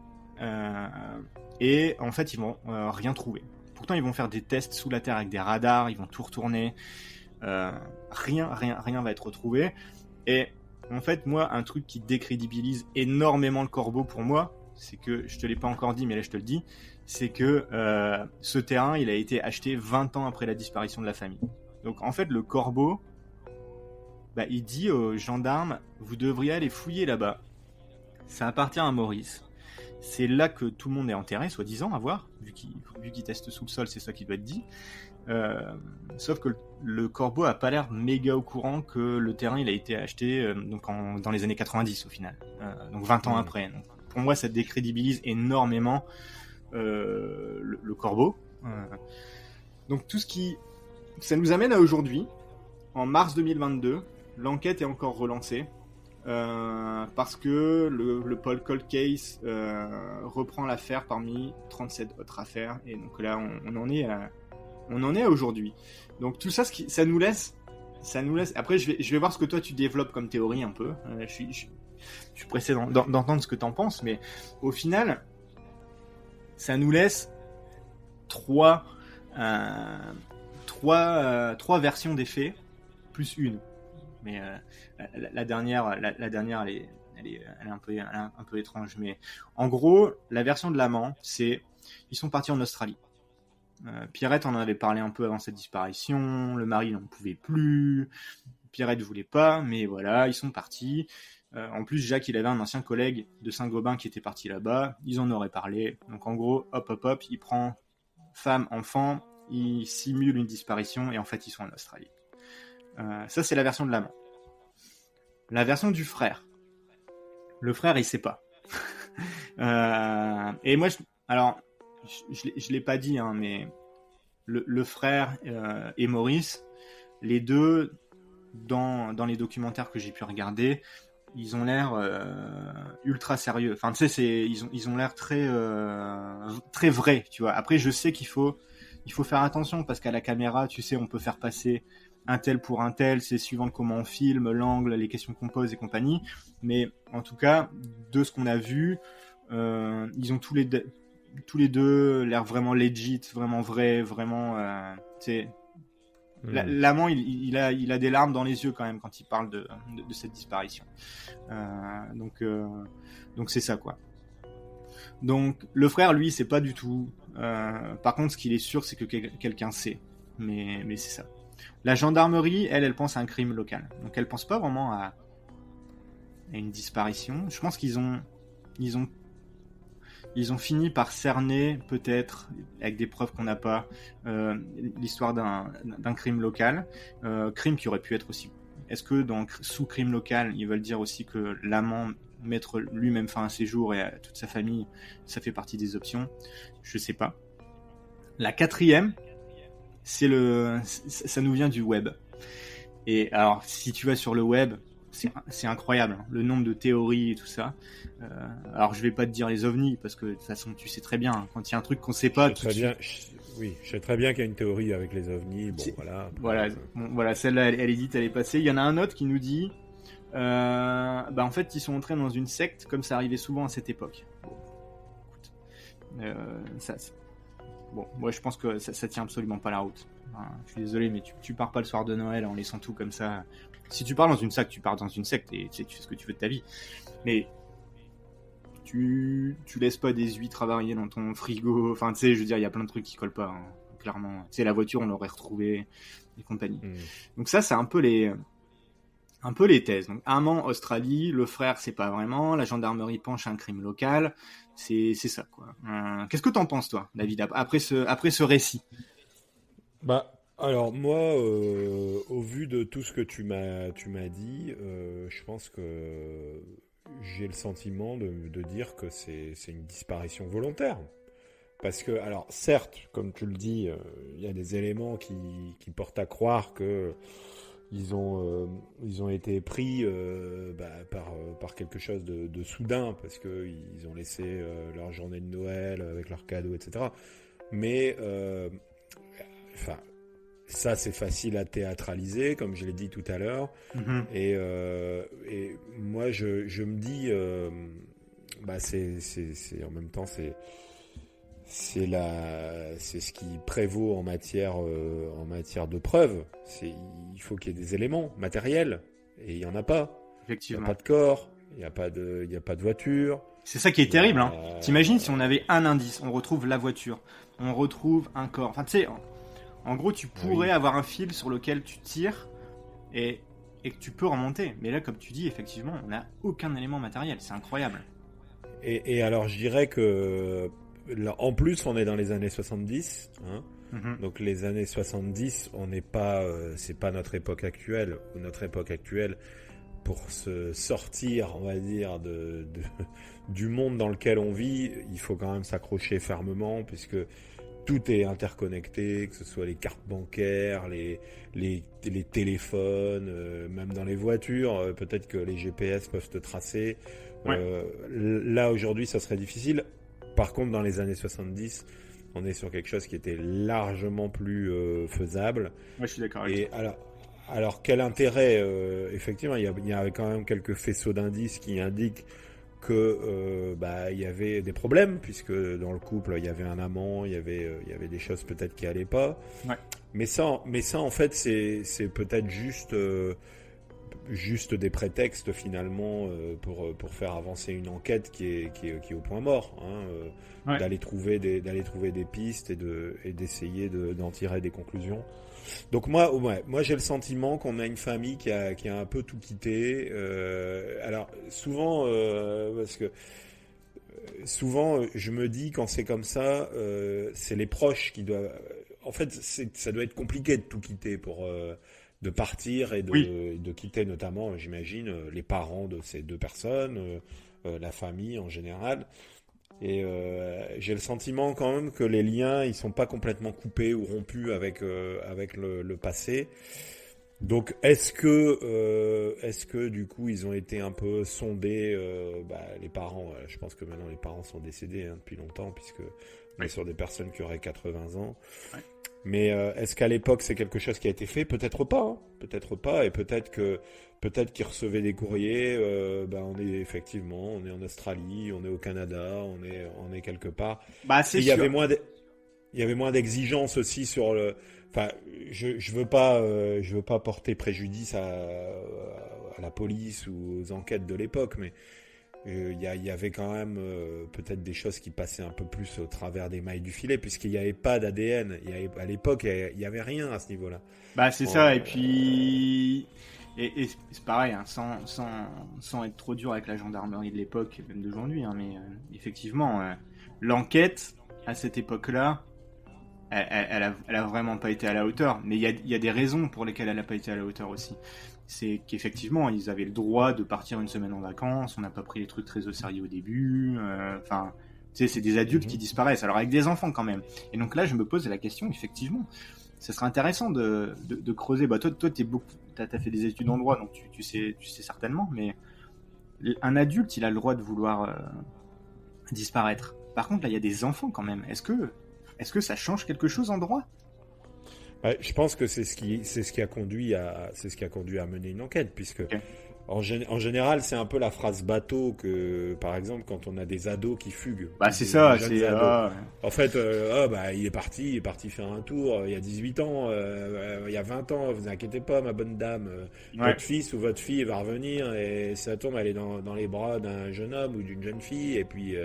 et en fait ils vont rien trouver. Pourtant ils vont faire des tests sous la terre avec des radars, ils vont tout retourner, rien va être retrouvé. Et en fait, moi, un truc qui décrédibilise énormément le corbeau pour moi, c'est que, je te l'ai pas encore dit, mais là je te le dis, c'est que ce terrain, il a été acheté 20 ans après la disparition de la famille. Donc en fait, le corbeau, il dit aux gendarmes, vous devriez aller fouiller là-bas. Ça appartient à Maurice. C'est là que tout le monde est enterré, soi-disant, à voir, vu qu'il teste sous le sol, c'est ça qui doit être dit. Sauf que le corbeau a pas l'air méga au courant que le terrain il a été acheté dans les années 90 au final, donc 20 ans après. Donc, pour moi ça décrédibilise énormément le corbeau. Donc ça nous amène à aujourd'hui, en mars 2022, l'enquête est encore relancée parce que le Paul Cold Case reprend l'affaire parmi 37 autres affaires, et donc là on en est à aujourd'hui. Donc tout ça, ça nous laisse. Après, je vais voir ce que toi tu développes comme théorie un peu. Je suis pressé d'entendre ce que t'en penses, mais au final, ça nous laisse trois versions des faits plus une. Mais la dernière, elle est un peu étrange. Mais en gros, la version de l'amant, c'est ils sont partis en Australie. Pierrette en avait parlé un peu avant sa disparition, le mari n'en pouvait plus, Pierrette voulait pas, mais voilà, ils sont partis. En plus, Jacques, il avait un ancien collègue de Saint-Gobain qui était parti là-bas, ils en auraient parlé. Donc en gros, hop, il prend femme, enfant, ils simulent une disparition et en fait ils sont en Australie. Ça c'est la version de l'amant. La version du frère. Le frère il sait pas. Et moi je l'ai pas dit, hein, mais le frère et Maurice, les deux dans les documentaires que j'ai pu regarder, ils ont l'air ultra sérieux. Enfin, tu sais, ils ont l'air très vrais, tu vois. Après, je sais qu'il faut faire attention parce qu'à la caméra, tu sais, on peut faire passer un tel pour un tel, c'est suivant comment on filme, l'angle, les questions qu'on pose et compagnie. Mais en tout cas, de ce qu'on a vu, ils ont tous les deux l'air vraiment legit, vraiment vrai, vraiment, tu sais. L'amant, il a des larmes dans les yeux quand même quand il parle de cette disparition. Donc c'est ça quoi. Donc le frère, lui, c'est pas du tout. Par contre, ce qu'il est sûr, c'est que quelqu'un sait. Mais c'est ça. La gendarmerie, elle pense à un crime local. Donc elle pense pas vraiment à une disparition. Je pense qu'ils ont fini par cerner, peut-être, avec des preuves qu'on n'a pas, l'histoire d'un crime local. Crime qui aurait pu être aussi... Est-ce que sous crime local, ils veulent dire aussi que l'amant mettre lui-même fin à ses jours et à toute sa famille, ça fait partie des options? Je sais pas. La quatrième, ça nous vient du web. Et alors, si tu vas sur le web... C'est incroyable, hein, le nombre de théories et tout ça. Alors je vais pas te dire les ovnis parce que de toute façon tu sais très bien, hein, quand il y a un truc qu'on sait pas. Je sais très bien qu'il y a une théorie avec les ovnis. Bon voilà. Voilà, celle-là elle est dite, elle est passée. Il y en a un autre qui nous dit, en fait ils sont entrés dans une secte comme ça arrivait souvent à cette époque. Bon, écoute, bon, moi je pense que ça tient absolument pas la route. Enfin, je suis désolé, mais tu pars pas le soir de Noël en laissant tout comme ça. Si tu pars dans une secte, tu pars dans une secte et tu fais ce que tu veux de ta vie. Mais tu laisses pas des huîtres avariées dans ton frigo. Enfin, tu sais, je veux dire, il y a plein de trucs qui collent pas, hein, clairement. Tu sais, la voiture, on l'aurait retrouvée et compagnie. Donc ça, c'est un peu les thèses. Donc, amant, Australie, le frère, c'est pas vraiment. La gendarmerie penche à un crime local. C'est ça, quoi. Qu'est-ce que t'en penses, toi, David, après ce récit? Alors moi, au vu de tout ce que tu m'as dit, je pense que j'ai le sentiment de dire que c'est une disparition volontaire. Parce que, alors certes, comme tu le dis, il y a des éléments qui portent à croire que ils ont été pris par quelque chose de soudain, parce que ils ont laissé leur journée de Noël avec leurs cadeaux, etc. Mais ça, c'est facile à théâtraliser, comme je l'ai dit tout à l'heure. Et moi, je me dis, c'est en même temps, c'est ce qui prévaut en matière de preuves. Il faut qu'il y ait des éléments matériels, et il y en a pas. Effectivement. Il n'y a pas de corps, il n'y a pas de voiture. C'est ça qui est terrible, hein. T'imagines si on avait un indice, on retrouve la voiture, on retrouve un corps. Enfin, tu sais. En gros, tu pourrais avoir un fil sur lequel tu tires et que tu peux remonter. Mais là, comme tu dis, effectivement, on n'a aucun élément matériel. C'est incroyable. Et alors, je dirais que, là, en plus, on est dans les années 70. Hein. Donc, les années 70, on n'est pas, c'est pas notre époque actuelle. Notre époque actuelle, pour se sortir, on va dire, du monde dans lequel on vit, il faut quand même s'accrocher fermement, puisque tout est interconnecté, que ce soit les cartes bancaires, les téléphones, même dans les voitures, peut-être que les GPS peuvent te tracer. Ouais. Là, aujourd'hui, ça serait difficile. Par contre, dans les années 70, on est sur quelque chose qui était largement plus faisable. Moi, je suis d'accord avec toi. Alors, quel intérêt effectivement, il y a quand même quelques faisceaux d'indices qui indiquent que il y avait des problèmes, puisque dans le couple il y avait un amant, il y avait des choses peut-être qui allaient pas. Ouais. Mais ça en fait c'est peut-être juste des prétextes finalement pour faire avancer une enquête qui est au point mort, hein, ouais. d'aller trouver des pistes et d'essayer d'en tirer des conclusions. Donc moi j'ai le sentiment qu'on a une famille qui a un peu tout quitté. Alors souvent parce que souvent, je me dis quand c'est comme ça, c'est les proches qui doivent. En fait, ça doit être compliqué de tout quitter de partir et Oui. de quitter notamment, j'imagine, les parents de ces deux personnes, la famille en général. Et j'ai le sentiment quand même que les liens, ils sont pas complètement coupés ou rompus avec le passé. Donc est-ce que du coup ils ont été un peu sondés, les parents, je pense que maintenant les parents sont décédés depuis longtemps puisque on est Oui. sur des personnes qui auraient 80 ans. Ouais. Mais est-ce qu'à l'époque c'est quelque chose qui a été fait? Peut-être pas, hein. Peut-être pas, et peut-être qu'ils recevaient des courriers. On est en Australie, on est au Canada, on est quelque part. Bah, c'est Il y avait sûr. il y avait moins d'exigences aussi sur le. Enfin, je veux pas porter préjudice à la police ou aux enquêtes de l'époque, mais il y avait quand même peut-être des choses qui passaient un peu plus au travers des mailles du filet, puisqu'il n'y avait pas d'ADN. À l'époque, il y avait rien à ce niveau-là. Bah, c'est En- ça. Et puis, et c'est pareil, hein, sans être trop dur avec la gendarmerie de l'époque, et même d'aujourd'hui, hein, mais effectivement, l'enquête à cette époque-là, elle a vraiment pas été à la hauteur. Mais il y a des raisons pour lesquelles elle a pas été à la hauteur aussi. C'est qu'effectivement, ils avaient le droit de partir une semaine en vacances. On n'a pas pris les trucs très au sérieux au début. Enfin, tu sais, c'est des adultes qui disparaissent. Alors avec des enfants quand même. Et donc là, je me pose la question, effectivement. Ça serait intéressant de creuser. Bah, toi, t'as fait des études en droit, donc tu sais certainement. Mais un adulte, il a le droit de vouloir disparaître. Par contre, là, il y a des enfants quand même. Est-ce que ça change quelque chose en droit? Ouais, je pense que c'est ce qui a conduit à mener une enquête, puisque Ok. en général, c'est un peu la phrase bateau que, par exemple, quand on a des ados qui fuguent, Bah, ou c'est des ça, jeunes c'est. ados. En fait, il est parti faire un tour, il y a 18 ans, il y a 20 ans, vous inquiétez pas, ma bonne dame, Ouais. votre fils ou votre fille va revenir, et ça tombe, elle est dans les bras d'un jeune homme ou d'une jeune fille, et puis,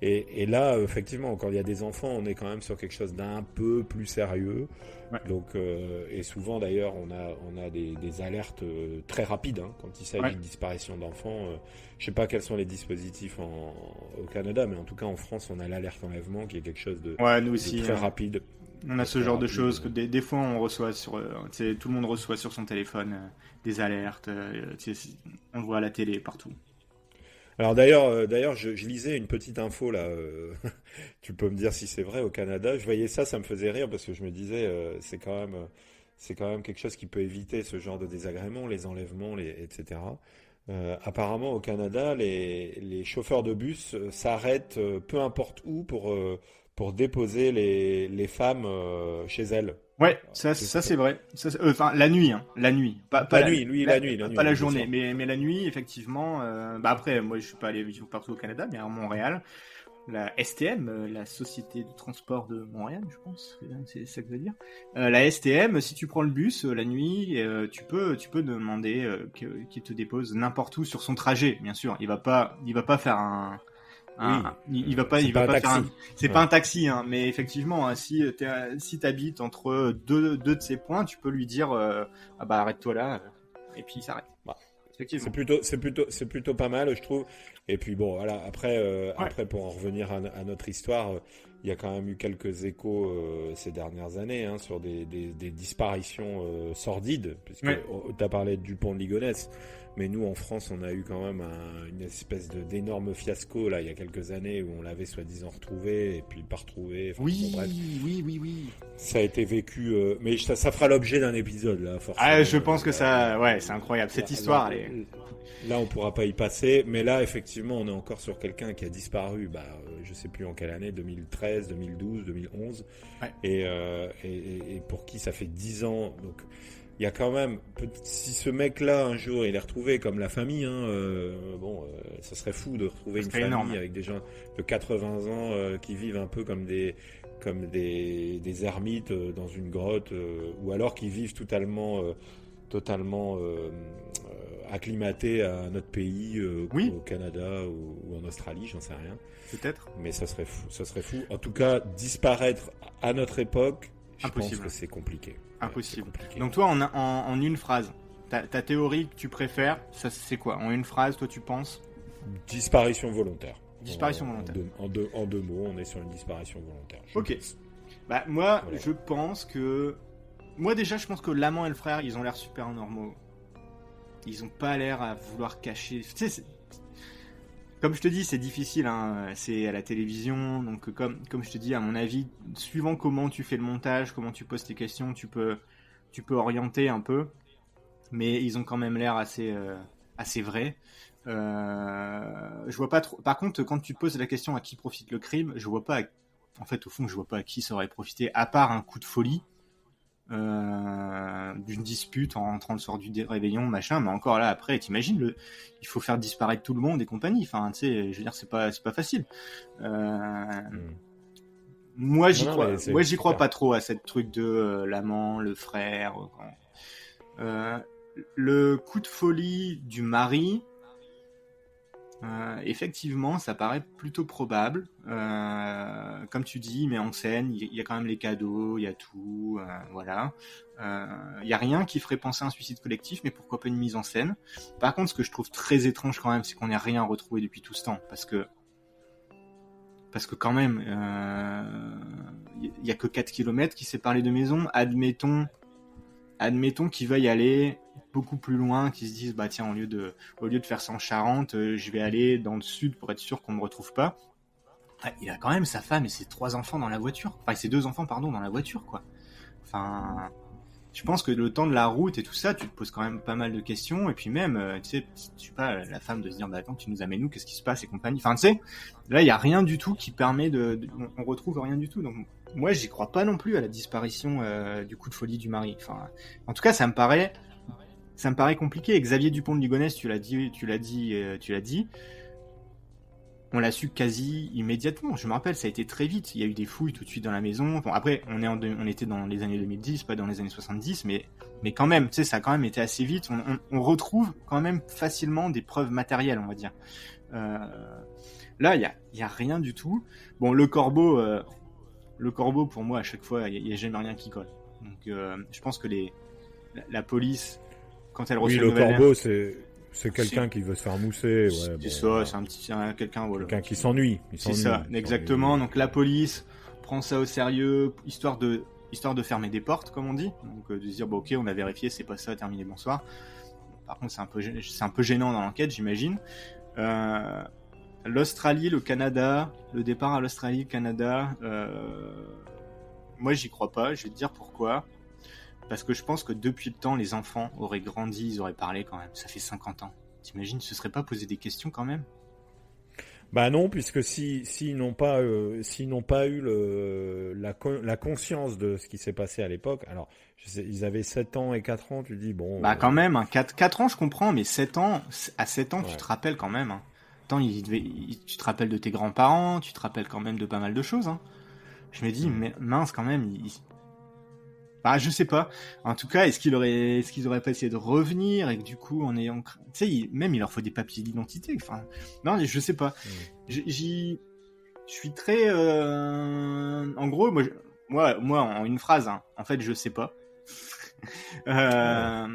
et là, effectivement, quand il y a des enfants, on est quand même sur quelque chose d'un peu plus sérieux. Ouais. Donc, et souvent d'ailleurs, on a des alertes très rapides hein, quand il s'agit Ouais. de disparition d'enfants. Je sais pas quels sont les dispositifs au Canada, mais en tout cas en France, on a l'alerte enlèvement qui est quelque chose Ouais, nous de aussi. très rapide. On a De ce très genre de rapide. choses que des fois on reçoit tu sais, tout le monde reçoit sur son téléphone des alertes, tu sais, on le voit à la télé partout. Alors d'ailleurs, je lisais une petite info là. Tu peux me dire si c'est vrai au Canada. Je voyais ça, ça me faisait rire parce que je me disais, c'est quand même quelque chose qui peut éviter ce genre de désagréments, les enlèvements, etc. Apparemment, au Canada, les chauffeurs de bus s'arrêtent peu importe où pour déposer les femmes chez elles. Ouais, C'est ça c'est vrai. Enfin, la nuit, hein, la nuit, la nuit, lui, la nuit, pas la bien journée, sûr. mais la nuit, effectivement. Bah après, moi je suis pas allé vivre partout au Canada, mais à Montréal, la STM, la Société de Transport de Montréal, je pense, c'est ça que ça veut dire. La STM, si tu prends le bus la nuit, tu peux demander qu'il te dépose n'importe où sur son trajet, bien sûr. Il va pas faire Oui, il c'est va pas un pas faire taxi. c'est Ouais. pas un taxi, hein, mais effectivement, hein, si t'habites entre deux de ces points, tu peux lui dire, ah bah arrête-toi là, et puis il s'arrête. Bah, Effectivement. c'est plutôt pas mal, je trouve. Et puis bon, voilà. Ouais. Après pour en revenir à notre histoire, il y a quand même eu quelques échos ces dernières années hein, sur des disparitions sordides, puisque Ouais. tu as parlé de Dupont de Ligonnès, mais nous en France, on a eu quand même une espèce d'énorme fiasco là il y a quelques années où on l'avait soi-disant retrouvé et puis pas retrouvé. Enfin, Oui, bon, bref, oui. ça a été vécu, mais ça fera l'objet d'un épisode là, forcément. Ah, je pense que ça, ouais, c'est incroyable. Cette histoire, elle est. Là, on pourra pas y passer, mais là, effectivement, on est encore sur quelqu'un qui a disparu, je sais plus en quelle année, 2013, 2012, 2011, Ouais. et pour qui ça fait 10 ans. Donc, il y a quand même, si ce mec-là, un jour, il est retrouvé comme la famille, hein, ça serait fou de retrouver Ça une serait famille énorme. avec des gens de 80 ans qui vivent un peu comme des ermites dans une grotte, ou alors qui vivent totalement acclimatés à notre pays, Oui, au Canada ou en Australie, j'en sais rien. peut-être. Mais ça serait fou, ça serait fou. En tout cas, disparaître à notre époque, je pense Impossible. que c'est compliqué. Impossible. C'est compliqué. Donc toi, en une phrase, ta théorie que tu préfères, ça c'est quoi? En une phrase, toi tu penses? Disparition volontaire. Disparition volontaire. En deux mots, on est sur une disparition volontaire. Ok. Bah, moi, voilà. Je pense que... Moi, déjà, je pense que l'amant et le frère, ils ont l'air super normaux. Ils ont pas l'air à vouloir cacher... Tu sais, comme je te dis, c'est difficile, hein. C'est à la télévision, donc comme je te dis, à mon avis, suivant comment tu fais le montage, comment tu poses tes questions, tu peux orienter un peu, mais ils ont quand même l'air assez vrais. Je vois pas trop. Par contre, quand tu poses la question à qui profite le crime, je vois pas. En fait, au fond, je vois pas à qui ça aurait profité, à part un coup de folie. D'une dispute en rentrant le soir du réveillon, machin, mais encore là après, t'imagines, il faut faire disparaître tout le monde et compagnie, enfin, tu sais, je veux dire, c'est pas facile. Moi, j'y crois pas trop à cette truc de l'amant, le frère. Le coup de folie du mari, effectivement, ça paraît plutôt probable. Comme tu dis, il met en scène, il y a quand même les cadeaux, il y a tout, voilà. Il y a rien qui ferait penser à un suicide collectif, mais pourquoi pas une mise en scène. Par contre, ce que je trouve très étrange quand même, c'est qu'on n'ait rien retrouvé depuis tout ce temps, parce que quand même, il y a que 4 km qui séparent les deux maisons. Admettons qu'il veuille aller beaucoup plus loin, qu'ils se disent bah tiens, au lieu de faire ça en Charente, je vais aller dans le sud pour être sûr qu'on me retrouve pas. Ah, il a quand même sa femme et ses 3 enfants dans la voiture, enfin ses 2 enfants pardon dans la voiture quoi. Enfin, je pense que le temps de la route et tout ça, tu te poses quand même pas mal de questions, et puis même tu sais, je sais pas, la femme de se dire bah attends, tu nous amènes où, qu'est-ce qui se passe et compagnie. Enfin tu sais, là il y a rien du tout qui permet on retrouve rien du tout, donc moi j'y crois pas non plus à la disparition du coup de folie du mari. Enfin, en tout cas ça me paraît compliqué. Xavier Dupont de Ligonnès, tu l'as dit. On l'a su quasi immédiatement. Je me rappelle, ça a été très vite. Il y a eu des fouilles tout de suite dans la maison. Bon, après, on était dans les années 2010, pas dans les années 70, mais quand même, tu sais, ça a quand même été assez vite. On retrouve quand même facilement des preuves matérielles, on va dire. Là, il y a rien du tout. Bon, le corbeau, pour moi, à chaque fois, il y a jamais rien qui colle. Donc, je pense que la police, quand elle reçoit le corbeau, c'est quelqu'un qui veut se faire mousser. Ouais, c'est quelqu'un, voilà. Quelqu'un qui s'ennuie. C'est ça, exactement. Donc la police prend ça au sérieux, histoire de fermer des portes, comme on dit. Donc de se dire, bon, ok, on a vérifié, c'est pas ça, terminé, bonsoir. Par contre, c'est un peu gênant dans l'enquête, j'imagine. L'Australie, le Canada, le départ à l'Australie, le Canada, moi j'y crois pas, je vais te dire pourquoi. Parce que je pense que depuis le temps, les enfants auraient grandi, ils auraient parlé quand même. Ça fait 50 ans. T'imagines, ils se seraient pas posé des questions quand même ? Bah non, puisque s'ils n'ont pas eu la conscience de ce qui s'est passé à l'époque, alors ils avaient 7 ans et 4 ans, tu dis bon... Bah quand même, hein, 4 ans je comprends, mais 7 ans, à 7 ans ouais. Tu te rappelles quand même. Hein. Attends, tu te rappelles de tes grands-parents, tu te rappelles quand même de pas mal de choses. Hein. Je me dis, mais mince quand même, bah, je sais pas. En tout cas, est-ce qu'ils auraient pas essayé de revenir et que du coup, en ayant, tu sais, même il leur faut des papiers d'identité. Enfin, non, je sais pas. Je suis très, en gros, moi, en une phrase, hein, en fait, je sais pas. Ça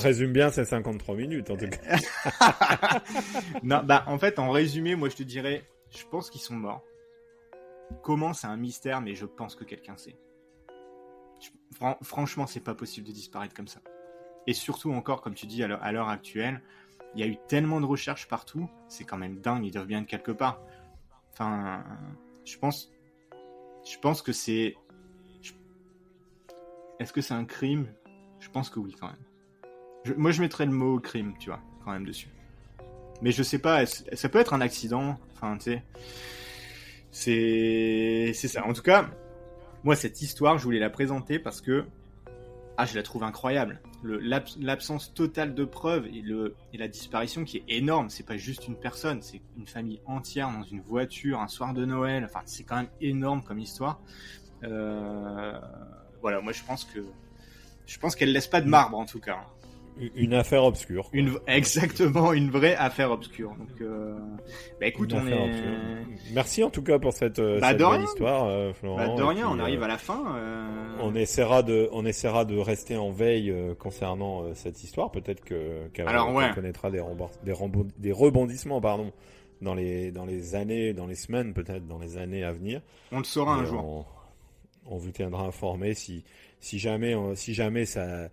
résume bien ces 53 minutes, en tout cas. Non, bah, en fait, en résumé, moi, je te dirais, je pense qu'ils sont morts. Comment, c'est un mystère, mais je pense que quelqu'un sait. Franchement, c'est pas possible de disparaître comme ça. Et surtout encore, comme tu dis, à l'heure actuelle, il y a eu tellement de recherches partout, c'est quand même dingue, ils doivent bien être quelque part. Enfin, je pense que c'est... Est-ce que c'est un crime ? Je pense que oui, quand même. Moi, je mettrais le mot crime, tu vois, quand même dessus. Mais je sais pas, ça peut être un accident, enfin, tu sais... C'est ça. En tout cas... Moi, cette histoire, je voulais la présenter parce que je la trouve incroyable. L'absence totale de preuves et la disparition qui est énorme. C'est pas juste une personne, c'est une famille entière dans une voiture, un soir de Noël. Enfin, c'est quand même énorme comme histoire. Voilà, moi, je pense qu'elle laisse pas de marbre, en tout cas. Une affaire obscure. Exactement, une vraie affaire obscure. Donc, bah écoute, Merci en tout cas pour cette belle histoire, Florent. Bah de rien, on arrive à la fin. On essaiera de rester en veille concernant cette histoire. Peut-être qu'elle connaîtra des rebondissements, dans les années, dans les semaines, peut-être dans les années à venir. On le saura un jour. On vous tiendra informé si jamais ça.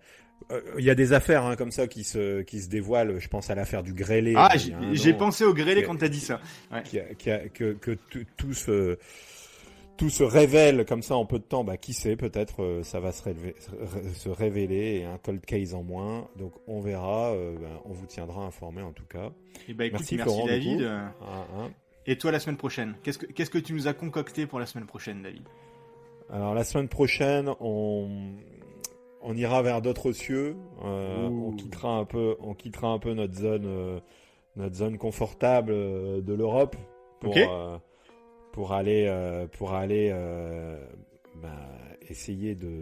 Il y a des affaires comme ça qui se dévoilent. Je pense à l'affaire du grêlé. Ah, j'ai pensé au grêlé quand t'as dit ça. Ouais. Que tout se révèle comme ça en peu de temps. Bah, qui sait, peut-être ça va se révéler et un cold case en moins. Donc on verra. On vous tiendra informé en tout cas. Et bah écoute, merci Florent, David. Et toi la semaine prochaine, qu'est-ce que tu nous as concocté pour la semaine prochaine, David? Alors la semaine prochaine, on ira vers d'autres cieux. On quittera un peu notre zone confortable de l'Europe pour aller essayer de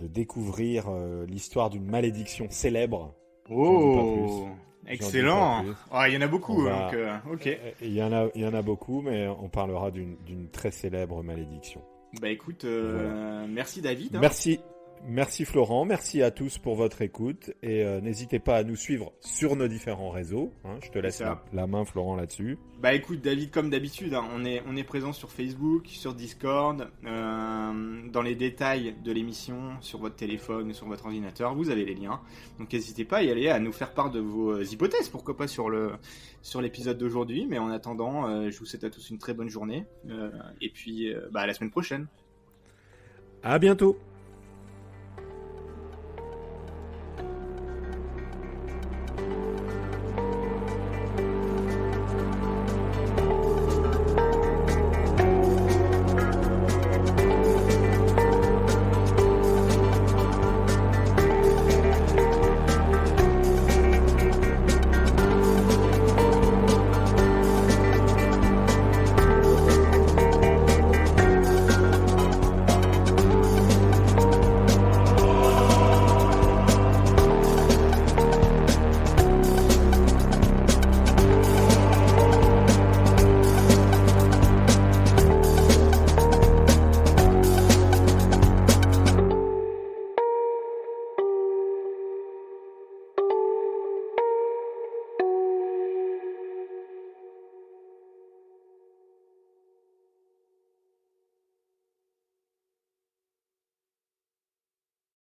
découvrir l'histoire d'une malédiction célèbre. Oh, excellent. Il y en a beaucoup. Donc, ok. Il y en a beaucoup, mais on parlera d'une très célèbre malédiction. Bah écoute, voilà. Merci David. Merci Florent, merci à tous pour votre écoute et n'hésitez pas à nous suivre sur nos différents réseaux. Je te laisse la main Florent là-dessus. Bah écoute David, comme d'habitude, on est présent sur Facebook, sur Discord, dans les détails de l'émission, sur votre téléphone, sur votre ordinateur, vous avez les liens. Donc n'hésitez pas à nous faire part de vos hypothèses, pourquoi pas sur l'épisode d'aujourd'hui. Mais en attendant, je vous souhaite à tous une très bonne journée et puis à la semaine prochaine. À bientôt.